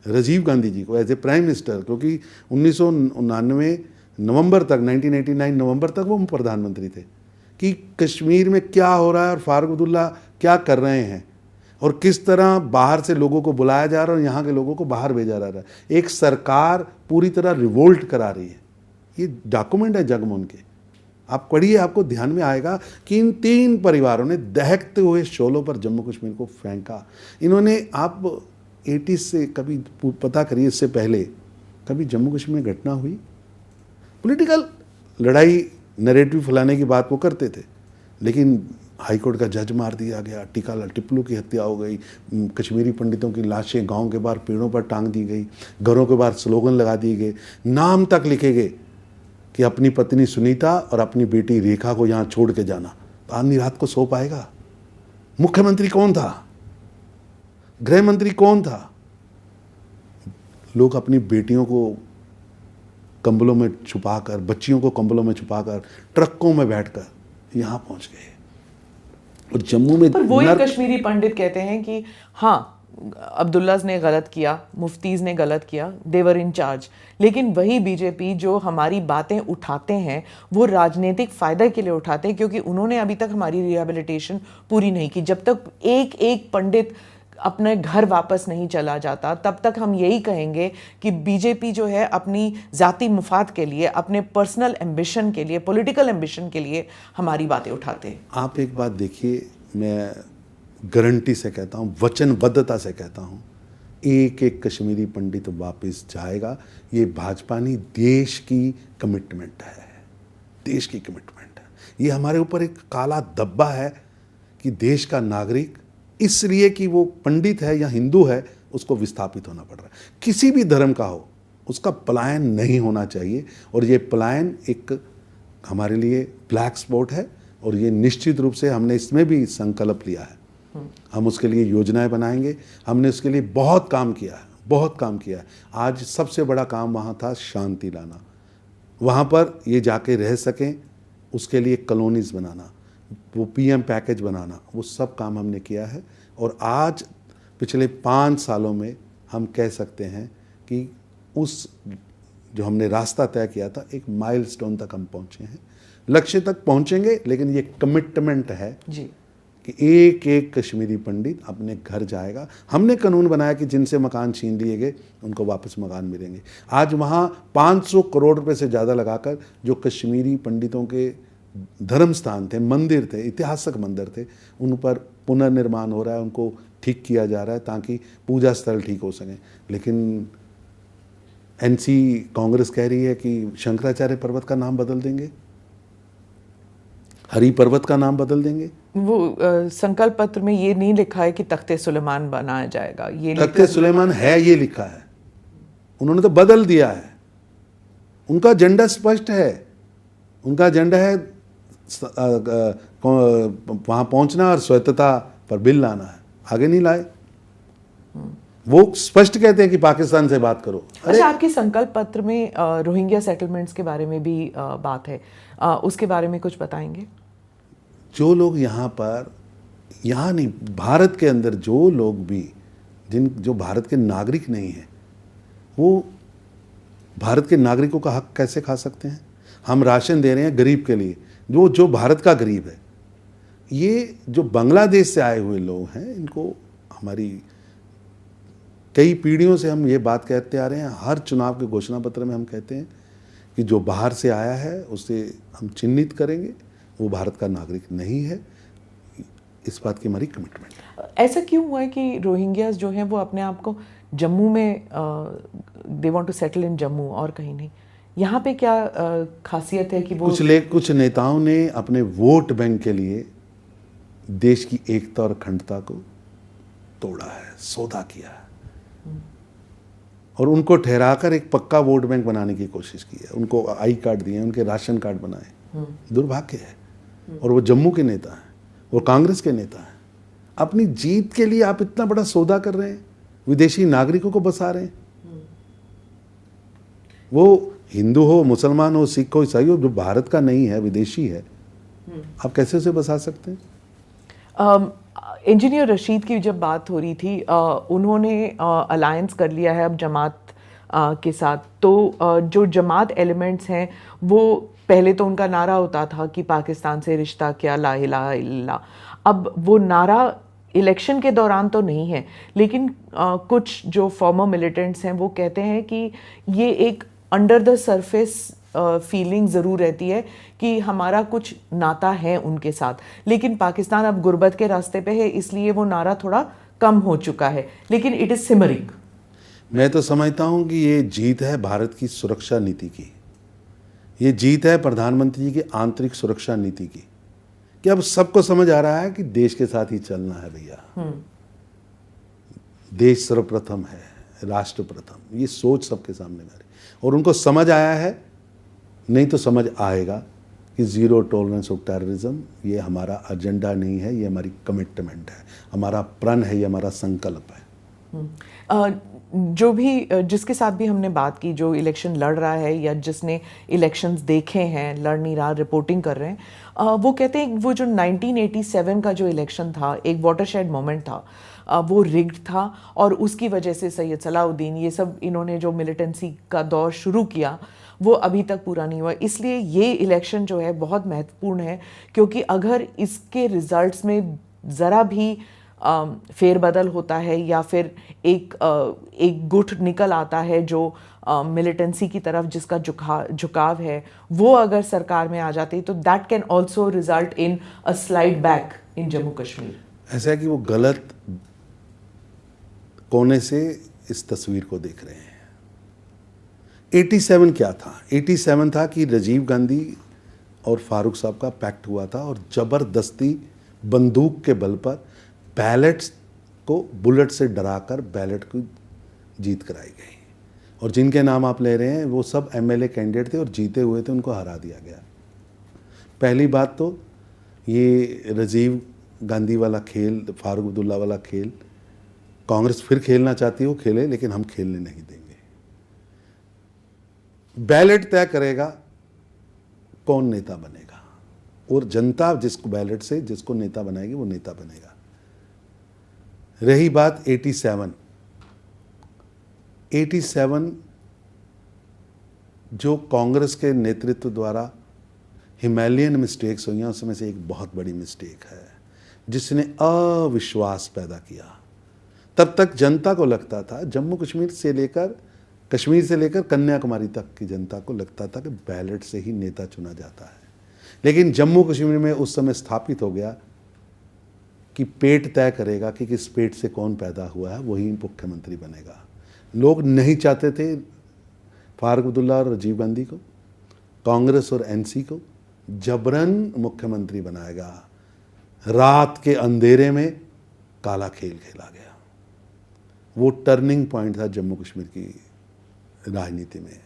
राजीव गांधी जी को एज ए प्राइम मिनिस्टर, क्योंकि 1999 नवंबर तक, 1989 नवंबर तक वो प्रधानमंत्री थे, कि कश्मीर में क्या हो रहा है और फारूक अब्दुल्ला क्या कर रहे हैं और किस तरह बाहर से लोगों को बुलाया जा रहा है और यहाँ के लोगों को बाहर भेजा जा रहा है। एक सरकार पूरी तरह रिवोल्ट करा रही है। ये डॉक्यूमेंट है जगमोहन के, आप पढ़िए, आपको ध्यान में आएगा कि इन 3 परिवारों ने दहकते हुए शोलों पर जम्मू कश्मीर को फेंका। इन्होंने, आप 80 से कभी पता करिए, इससे पहले कभी जम्मू कश्मीर में घटना हुई? पॉलिटिकल लड़ाई, नैरेटिव फैलाने की बात वो करते थे, लेकिन हाईकोर्ट का जज मार दिया गया, टीकालाल टिप्लू की हत्या हो गई, कश्मीरी पंडितों की लाशें गांव के बाहर पेड़ों पर टांग दी गई, घरों के बाहर स्लोगन लगा दिए गए, नाम तक लिखे गए कि अपनी पत्नी सुनीता और अपनी बेटी रेखा को यहाँ छोड़ के जाना। तो आदमी रात को सो पाएगा? मुख्यमंत्री कौन था? गृह मंत्री कौन था? लोग अपनी बेटियों को कंबलों में छुपाकर, बच्चियों को कंबलों में छुपाकर, ट्रकों में बैठकर यहाँ पहुंच गए। और जम्मू में, पर वही कश्मीरी पंडित कहते हैं कि हाँ, अब्दुल्लाज ने गलत किया, मुफ्तीज ने गलत किया, देवर इन चार्ज। लेकिन वही बीजेपी जो हमारी बातें उठाते हैं वो राजनीतिक फायदे के लिए उठाते हैं, क्योंकि उन्होंने अभी तक हमारी रिहेबिलिटेशन पूरी नहीं की। जब तक एक एक पंडित अपने घर वापस नहीं चला जाता, तब तक हम यही कहेंगे कि बीजेपी जो है अपनी जाती मुफाद के लिए, अपने पर्सनल एम्बिशन के लिए, पॉलिटिकल एम्बिशन के लिए हमारी बातें उठाते हैं। आप एक बात देखिए, मैं गारंटी से कहता हूँ, वचनबद्धता से कहता हूँ, एक एक कश्मीरी पंडित वापस जाएगा। ये भाजपा नहीं, देश की कमिटमेंट है, देश की कमिटमेंट है। ये हमारे ऊपर एक काला धब्बा है कि देश का नागरिक, इसलिए कि वो पंडित है या हिंदू है, उसको विस्थापित होना पड़ रहा है। किसी भी धर्म का हो, उसका पलायन नहीं होना चाहिए। और ये पलायन एक हमारे लिए ब्लैक स्पॉट है, और ये निश्चित रूप से हमने इसमें भी संकल्प लिया है। हम उसके लिए योजनाएं बनाएंगे। हमने उसके लिए बहुत काम किया है, बहुत काम किया है। आज सबसे बड़ा काम वहाँ था शांति लाना, वहाँ पर ये जाके रह सकें, उसके लिए कॉलोनीज बनाना, वो पीएम पैकेज बनाना, वो सब काम हमने किया है। और आज पिछले 5 सालों में हम कह सकते हैं कि उस जो हमने रास्ता तय किया था, एक माइलस्टोन तक हम पहुँचे हैं। लक्ष्य तक पहुँचेंगे, लेकिन ये कमिटमेंट है जी कि एक एक कश्मीरी पंडित अपने घर जाएगा। हमने कानून बनाया कि जिनसे मकान छीन लिए गए उनको वापस मकान मिलेंगे। आज वहाँ 500 करोड़ रुपए से ज़्यादा लगाकर जो कश्मीरी पंडितों के धर्म स्थान थे, मंदिर थे, ऐतिहासिक मंदिर थे, उन पर पुनर्निर्माण हो रहा है, उनको ठीक किया जा रहा है ताकि पूजा स्थल ठीक हो सकें। लेकिन एनसी कांग्रेस कह रही है कि शंकराचार्य पर्वत का नाम बदल देंगे, हरि पर्वत का नाम बदल देंगे। वो संकल्प पत्र में ये नहीं लिखा है कि तख्ते सुलेमान बनाया जाएगा। ये तख्ते सुलेमान है, ये लिखा है, उन्होंने तो बदल दिया है। उनका एजेंडा स्पष्ट है, उनका एजेंडा है वहां पहुंचना और स्वायत्तता पर बिल लाना है, आगे नहीं लाए। वो स्पष्ट कहते हैं कि पाकिस्तान से बात करो। अच्छा, आपके संकल्प पत्र में रोहिंग्या सेटलमेंट्स के बारे में भी बात है, उसके बारे में कुछ बताएंगे? जो लोग यहाँ पर, यहाँ नहीं, भारत के अंदर जो लोग भी जो भारत के नागरिक नहीं हैं, वो भारत के नागरिकों का हक कैसे खा सकते हैं? हम राशन दे रहे हैं गरीब के लिए, जो भारत का गरीब है। ये जो बांग्लादेश से आए हुए लोग हैं, इनको हमारी कई पीढ़ियों से हम ये बात कहते आ रहे हैं, हर चुनाव के घोषणा पत्र में हम कहते हैं कि जो बाहर से आया है उसे हम चिन्हित करेंगे, वो भारत का नागरिक नहीं है। इस बात की हमारी कमिटमेंट है। ऐसा क्यों हुआ है कि रोहिंग्यास जो हैं वो अपने आप को जम्मू में they want to settle in Jammu और कहीं नहीं? यहाँ पे क्या खासियत है कि वो कुछ नेताओं ने अपने वोट बैंक के लिए देश की एकता और अखंडता को तोड़ा है, सौदा किया है और उनको ठहराकर एक पक्का वोट बैंक बनाने की कोशिश की है। उनको आई कार्ड दिए, उनके राशन कार्ड बनाए। दुर्भाग्य है। और वो जम्मू के नेता हैं, वो कांग्रेस के नेता हैं। अपनी जीत के लिए आप इतना बड़ा सौदा कर रहे हैं, विदेशी नागरिकों को बसा रहे हैं। वो हिंदू हो, मुसलमान हो, सिख हो, ईसाई हो, जो भारत का नहीं है, विदेशी है, आप कैसे उसे बसा सकते हैं? इंजीनियर रशीद की जब बात हो रही थी, उन्होंने अलायंस कर लिया है अब जमात के साथ। तो जो जमात एलिमेंट्स हैं वो पहले तो उनका नारा होता था कि पाकिस्तान से रिश्ता क्या, ला इलाहा इल्लल्लाह। अब वो नारा इलेक्शन के दौरान तो नहीं है, लेकिन कुछ जो फॉर्मर मिलिटेंट्स हैं वो कहते हैं कि ये एक अंडर द सरफेस फीलिंग ज़रूर रहती है कि हमारा कुछ नाता है उनके साथ, लेकिन पाकिस्तान अब गुर्बत के रास्ते पे है, इसलिए वो नारा थोड़ा कम हो चुका है, लेकिन इट इज़ सिमरिंग। मैं तो समझता हूँ कि ये जीत है भारत की सुरक्षा नीति की, ये जीत है प्रधानमंत्री जी की आंतरिक सुरक्षा नीति की, कि अब सबको समझ आ रहा है कि देश के साथ ही चलना है भैया। देश सर्वप्रथम है, राष्ट्र प्रथम, ये सोच सबके सामने आ रही और उनको समझ आया है, नहीं तो समझ आएगा कि ज़ीरो टॉलरेंस ऑफ टेररिज्म ये हमारा एजेंडा नहीं है, ये हमारी कमिटमेंट है, हमारा प्रण है, ये हमारा संकल्प है। जो भी जिसके साथ भी हमने बात की, जो इलेक्शन लड़ रहा है या जिसने इलेक्शंस देखे हैं, लड़ नहीं रहा, रिपोर्टिंग कर रहे हैं, वो कहते हैं वो जो 1987 का जो इलेक्शन था एक वाटरशेड मोमेंट था, वो रिग्ड था और उसकी वजह से सैयद सलाउद्दीन ये सब इन्होंने जो मिलिटेंसी का दौर शुरू किया वो अभी तक पूरा नहीं हुआ। इसलिए ये इलेक्शन जो है बहुत महत्वपूर्ण है, क्योंकि अगर इसके रिजल्ट्स में ज़रा भी फेरबदल होता है या फिर एक गुट निकल आता है जो मिलिटेंसी की तरफ जिसका झुकाव है, वो अगर सरकार में आ जाती तो that can also result in a slide back in Jammu Kashmir. ऐसा है कि वो गलत कोने से इस तस्वीर को देख रहे हैं। 87 क्या था? 87 था कि राजीव गांधी और फारूक साहब का पैक्ट हुआ था और ज़बरदस्ती बंदूक के बल पर बैलेट्स को बुलेट से डराकर बैलेट को जीत कराई गई और जिनके नाम आप ले रहे हैं वो सब एमएलए कैंडिडेट थे और जीते हुए थे, उनको हरा दिया गया। पहली बात तो ये राजीव गांधी वाला खेल, फारूक अब्दुल्ला वाला खेल कांग्रेस फिर खेलना चाहती है, वो खेले, लेकिन हम खेलने नहीं देंगे। बैलेट तय करेगा कौन नेता बनेगा और जनता जिसको बैलेट से जिसको नेता बनाएगी वो नेता बनेगा। रही बात 87 जो कांग्रेस के नेतृत्व द्वारा हिमालयन मिस्टेक्स हुई हैं, उसमें से एक बहुत बड़ी मिस्टेक है जिसने अविश्वास पैदा किया। तब तक जनता को लगता था, जम्मू कश्मीर से लेकर कन्याकुमारी तक की जनता को लगता था कि बैलेट से ही नेता चुना जाता है, लेकिन जम्मू कश्मीर में उस समय स्थापित हो गया कि पेट तय करेगा कि किस पेट से कौन पैदा हुआ है, वही मुख्यमंत्री बनेगा। लोग नहीं चाहते थे फारूक अब्दुल्ला और राजीव गांधी को, कांग्रेस और एनसी को जबरन मुख्यमंत्री बनाएगा। रात के अंधेरे में काला खेल खेला गया। वो टर्निंग पॉइंट था जम्मू कश्मीर की राजनीति में,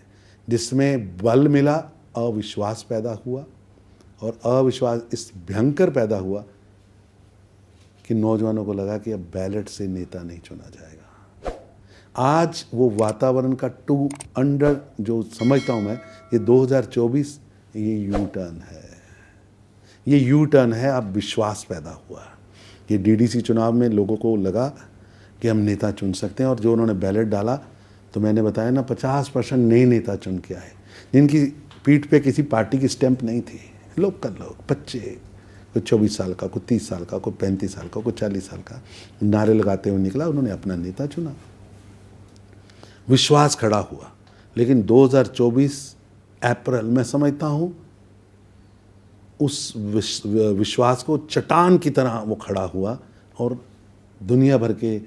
जिसमें बल मिला, अविश्वास पैदा हुआ और अविश्वास इस भयंकर पैदा हुआ कि नौजवानों को लगा कि अब बैलेट से नेता नहीं चुना जाएगा। आज वो वातावरण का अंडर जो समझता हूँ मैं, ये 2024 ये यू टर्न है, ये यू टर्न है। अब विश्वास पैदा हुआ। ये डीडीसी चुनाव में लोगों को लगा कि हम नेता चुन सकते हैं और जो उन्होंने बैलेट डाला तो मैंने बताया ना 50% नए नेता चुन के आए, जिनकी पीठ पे किसी पार्टी की स्टैंप नहीं थी। लोकल लोग, बच्चे, कोई 24 साल का, कोई 30 साल का, कोई 35 साल का, कोई 40 साल का, नारे लगाते हुए निकला, उन्होंने अपना नेता चुना। विश्वास खड़ा हुआ। लेकिन 2024 अप्रैल मैं समझता हूँ उस विश्वास को चट्टान की तरह वो खड़ा हुआ और दुनिया भर के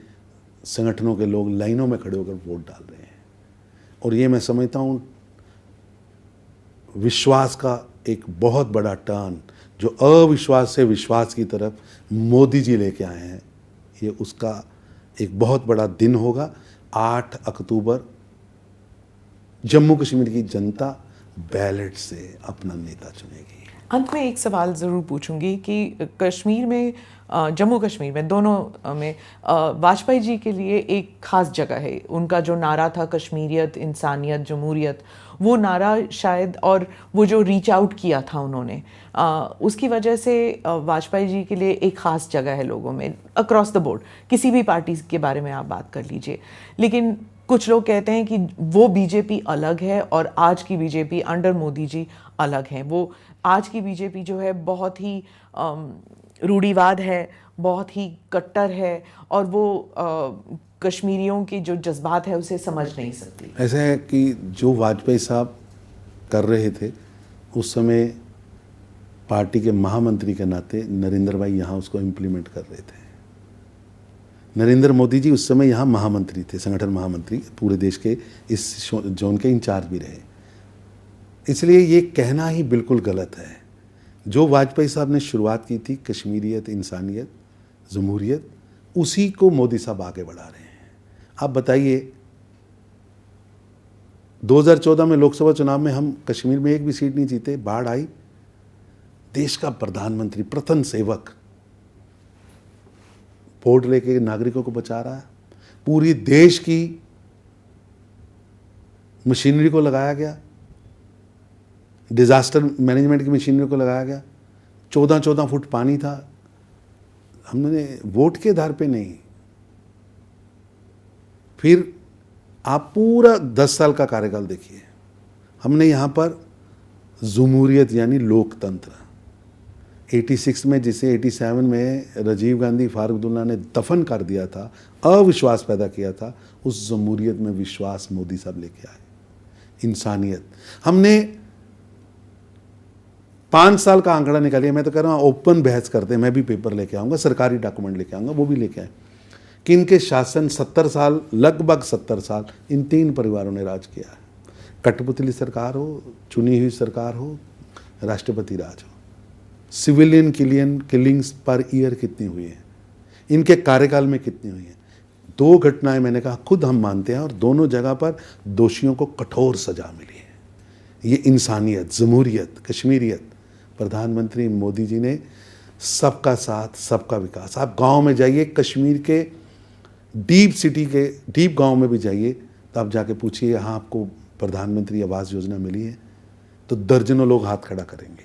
संगठनों के लोग लाइनों में खड़े होकर वोट डाल रहे हैं। और ये मैं समझता हूँ विश्वास का एक बहुत बड़ा टर्न जो अविश्वास से विश्वास की तरफ मोदी जी लेके आए हैं, ये उसका एक बहुत बड़ा दिन होगा। 8 अक्टूबर जम्मू कश्मीर की जनता बैलेट से अपना नेता चुनेगी। अंत में एक सवाल ज़रूर पूछूंगी कि कश्मीर में, जम्मू कश्मीर में, दोनों में वाजपेयी जी के लिए एक ख़ास जगह है। उनका जो नारा था कश्मीरियत, इंसानियत, जमहूरियत, वो नारा शायद, और वो जो रीच आउट किया था उन्होंने, उसकी वजह से वाजपेयी जी के लिए एक ख़ास जगह है लोगों में, अक्रॉस द बोर्ड। किसी भी पार्टी के बारे में आप बात कर लीजिए। लेकिन कुछ लोग कहते हैं कि वो बीजेपी अलग है और आज की बीजेपी अंडर मोदी जी अलग है। वो आज की बीजेपी जो है बहुत ही रूढ़िवाद है, बहुत ही कट्टर है, और वो कश्मीरियों के जो जज्बात है उसे समझ नहीं सकती। ऐसा है कि जो वाजपेयी साहब कर रहे थे उस समय पार्टी के महामंत्री के नाते नरेंद्र भाई यहाँ उसको इम्प्लीमेंट कर रहे थे। नरेंद्र मोदी जी उस समय यहाँ महामंत्री थे, संगठन महामंत्री, पूरे देश के इस जोन के इंचार्ज भी रहे। इसलिए ये कहना ही बिल्कुल गलत है। जो वाजपेयी साहब ने शुरुआत की थी कश्मीरियत, इंसानियत, जमहूरियत, उसी को मोदी साहब आगे बढ़ा रहे हैं। आप बताइए 2014 में लोकसभा चुनाव में हम कश्मीर में एक भी सीट नहीं जीते, बाढ़ आई, देश का प्रधानमंत्री, प्रथम सेवक, वोट लेके नागरिकों को बचा रहा है। पूरी देश की मशीनरी को लगाया गया, डिजास्टर मैनेजमेंट की मशीनरी को लगाया गया। 14-14 फुट पानी था। हमने वोट के आधार पे नहीं। फिर आप पूरा 10 साल का कार्यकाल देखिए। हमने यहाँ पर जमहूरियत यानी लोकतंत्र 86 में, जिसे 87 में राजीव गांधी, फारूक अब्दुल्ला ने दफन कर दिया था, अविश्वास पैदा किया था, उस जमहूरियत में विश्वास मोदी साहब लेके आए। इंसानियत, हमने 5 साल का आंकड़ा निकालिए। मैं तो कह रहा हूँ ओपन बहस करते हैं, मैं भी पेपर लेके आऊँगा, सरकारी डॉक्यूमेंट लेके आऊँगा, वो भी लेके आए कि इनके शासन 70 साल, लगभग 70 साल इन 3 परिवारों ने राज किया है। कठपुतली सरकार हो, चुनी हुई सरकार हो, राष्ट्रपति राज हो। सिविलियन किलिंग्स पर ईयर कितनी हुई है, इनके कार्यकाल में कितनी हुई है। 2 घटनाएं मैंने कहा खुद हम मानते हैं और दोनों जगह पर दोषियों को कठोर सजा मिली है। ये इंसानियत, जमहूरियत, कश्मीरियत। प्रधानमंत्री मोदी जी ने सबका साथ, सबका विकास। आप गांव में जाइए, कश्मीर के डीप सिटी के डीप गांव में भी जाइए तो आप जाके पूछिए यहाँ आपको प्रधानमंत्री आवास योजना मिली है, तो दर्जनों लोग हाथ खड़ा करेंगे।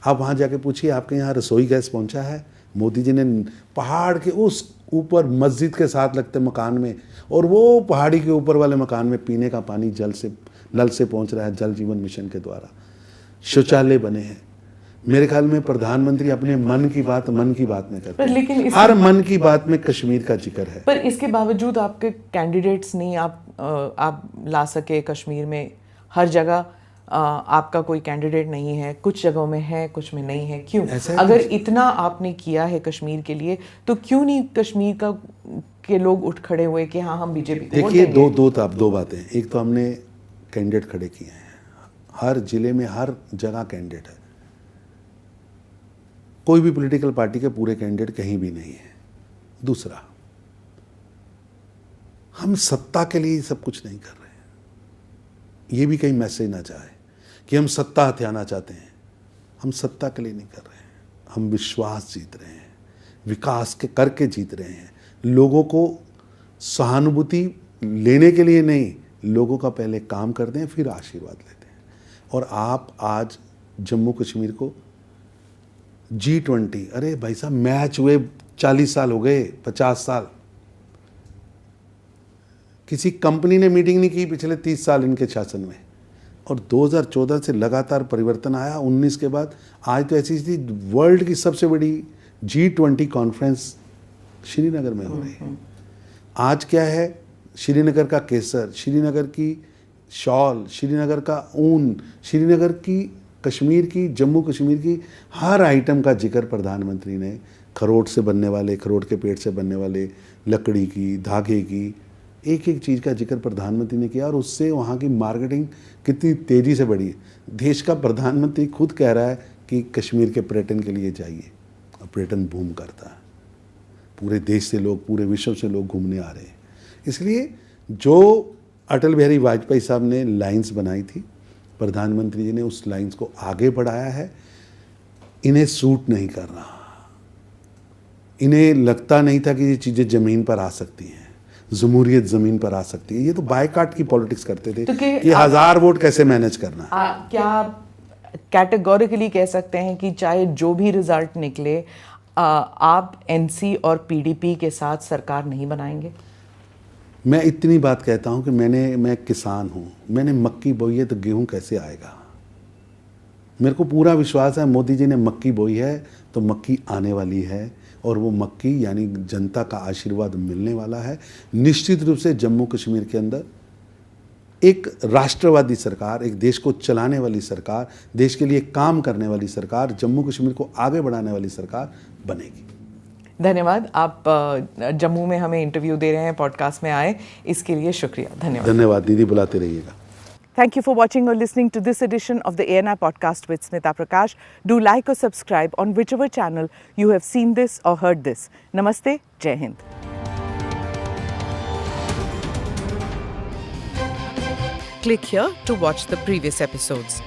आप वहाँ जाके पूछिए आपके यहाँ रसोई गैस पहुँचा है? मोदी जी ने पहाड़ के उस ऊपर मस्जिद के साथ लगते मकान में, और वो पहाड़ी के ऊपर वाले मकान में पीने का पानी नल से पहुँच रहा है, जल जीवन मिशन के द्वारा। शौचालय बने हैं। मेरे ख्याल में प्रधानमंत्री अपने मन की बात में करते हैं, लेकिन हर मन की बात में कश्मीर का जिक्र है। पर इसके बावजूद आपके कैंडिडेट्स नहीं आप ला सके कश्मीर में। हर जगह आपका कोई कैंडिडेट नहीं है, कुछ जगहों में है, कुछ में नहीं है। क्यों? अगर इतना आपने किया है कश्मीर के लिए, तो क्यों नहीं कश्मीर के लोग उठ खड़े हुए कि हाँ हम बीजेपी को वोट देंगे? देखिए, दो बातें। एक तो हमने कैंडिडेट खड़े किए हैं, हर जिले में, हर जगह कैंडिडेट है। कोई भी पॉलिटिकल पार्टी के पूरे कैंडिडेट कहीं भी नहीं है। दूसरा, हम सत्ता के लिए सब कुछ नहीं कर रहे हैं। ये भी कहीं मैसेज ना जाए कि हम सत्ता हथियाना चाहते हैं। हम सत्ता के लिए नहीं कर रहे हैं, हम विश्वास जीत रहे हैं, विकास के करके जीत रहे हैं। लोगों को सहानुभूति लेने के लिए नहीं, लोगों का पहले काम करते हैं, फिर आशीर्वाद लेते हैं। और आप आज जम्मू कश्मीर को G20, अरे भाई साहब, मैच हुए 40 साल हो गए, 50 साल। किसी कंपनी ने मीटिंग नहीं की पिछले 30 साल इनके शासन में। और 2014 से लगातार परिवर्तन आया, 19 के बाद आज तो ऐसी थी, वर्ल्ड की सबसे बड़ी G20 कॉन्फ्रेंस श्रीनगर में हो रही है। आज क्या है, श्रीनगर का केसर, श्रीनगर की शॉल, श्रीनगर का ऊन, श्रीनगर की, कश्मीर की, जम्मू कश्मीर की हर आइटम का जिक्र प्रधानमंत्री ने, खरोट से बनने वाले, खरोट के पेड़ से बनने वाले लकड़ी की, धागे की, एक एक चीज़ का जिक्र प्रधानमंत्री ने किया और उससे वहाँ की मार्केटिंग कितनी तेज़ी से बढ़ी है। देश का प्रधानमंत्री खुद कह रहा है कि कश्मीर के पर्यटन के लिए जाइए, और पर्यटन बूम करता है। पूरे देश से लोग, पूरे विश्व से लोग घूमने आ रहे हैं। इसलिए जो अटल बिहारी वाजपेयी साहब ने लाइंस बनाई थी, प्रधानमंत्री जी ने उस लाइंस को आगे बढ़ाया है। इन्हें सूट नहीं कर रहा, इन्हें लगता नहीं था कि ये चीज़ें ज़मीन पर आ सकती हैं, जमहूरियत ज़मीन पर आ सकती है। ये तो बायकाट की पॉलिटिक्स करते थे तो कि 1000 वोट कैसे मैनेज करना है। क्या कैटेगोरिकली कह सकते हैं कि चाहे जो भी रिजल्ट निकले, आप एनसी और पीडीपी के साथ सरकार नहीं बनाएंगे? मैं इतनी बात कहता हूँ कि मैं किसान हूँ, मैंने मक्की बोई है तो गेहूँ कैसे आएगा। मेरे को पूरा विश्वास है मोदी जी ने मक्की बोई है तो मक्की आने वाली है, और वो मक्की यानी जनता का आशीर्वाद मिलने वाला है। निश्चित रूप से जम्मू कश्मीर के अंदर एक राष्ट्रवादी सरकार, एक देश को चलाने वाली सरकार, देश के लिए काम करने वाली सरकार, जम्मू कश्मीर को आगे बढ़ाने वाली सरकार बनेगी। धन्यवाद। आप जम्मू में हमें इंटरव्यू दे रहे हैं, पॉडकास्ट में आए, इसके लिए शुक्रिया। धन्यवाद। धन्यवाद दीदी, बुलाते रहिएगा। Thank you for watching or listening to this edition of the ANI podcast with Smita Prakash. Do like or subscribe on whichever channel you have seen this or heard this. Namaste, Jai Hind. Click here to watch the previous episodes.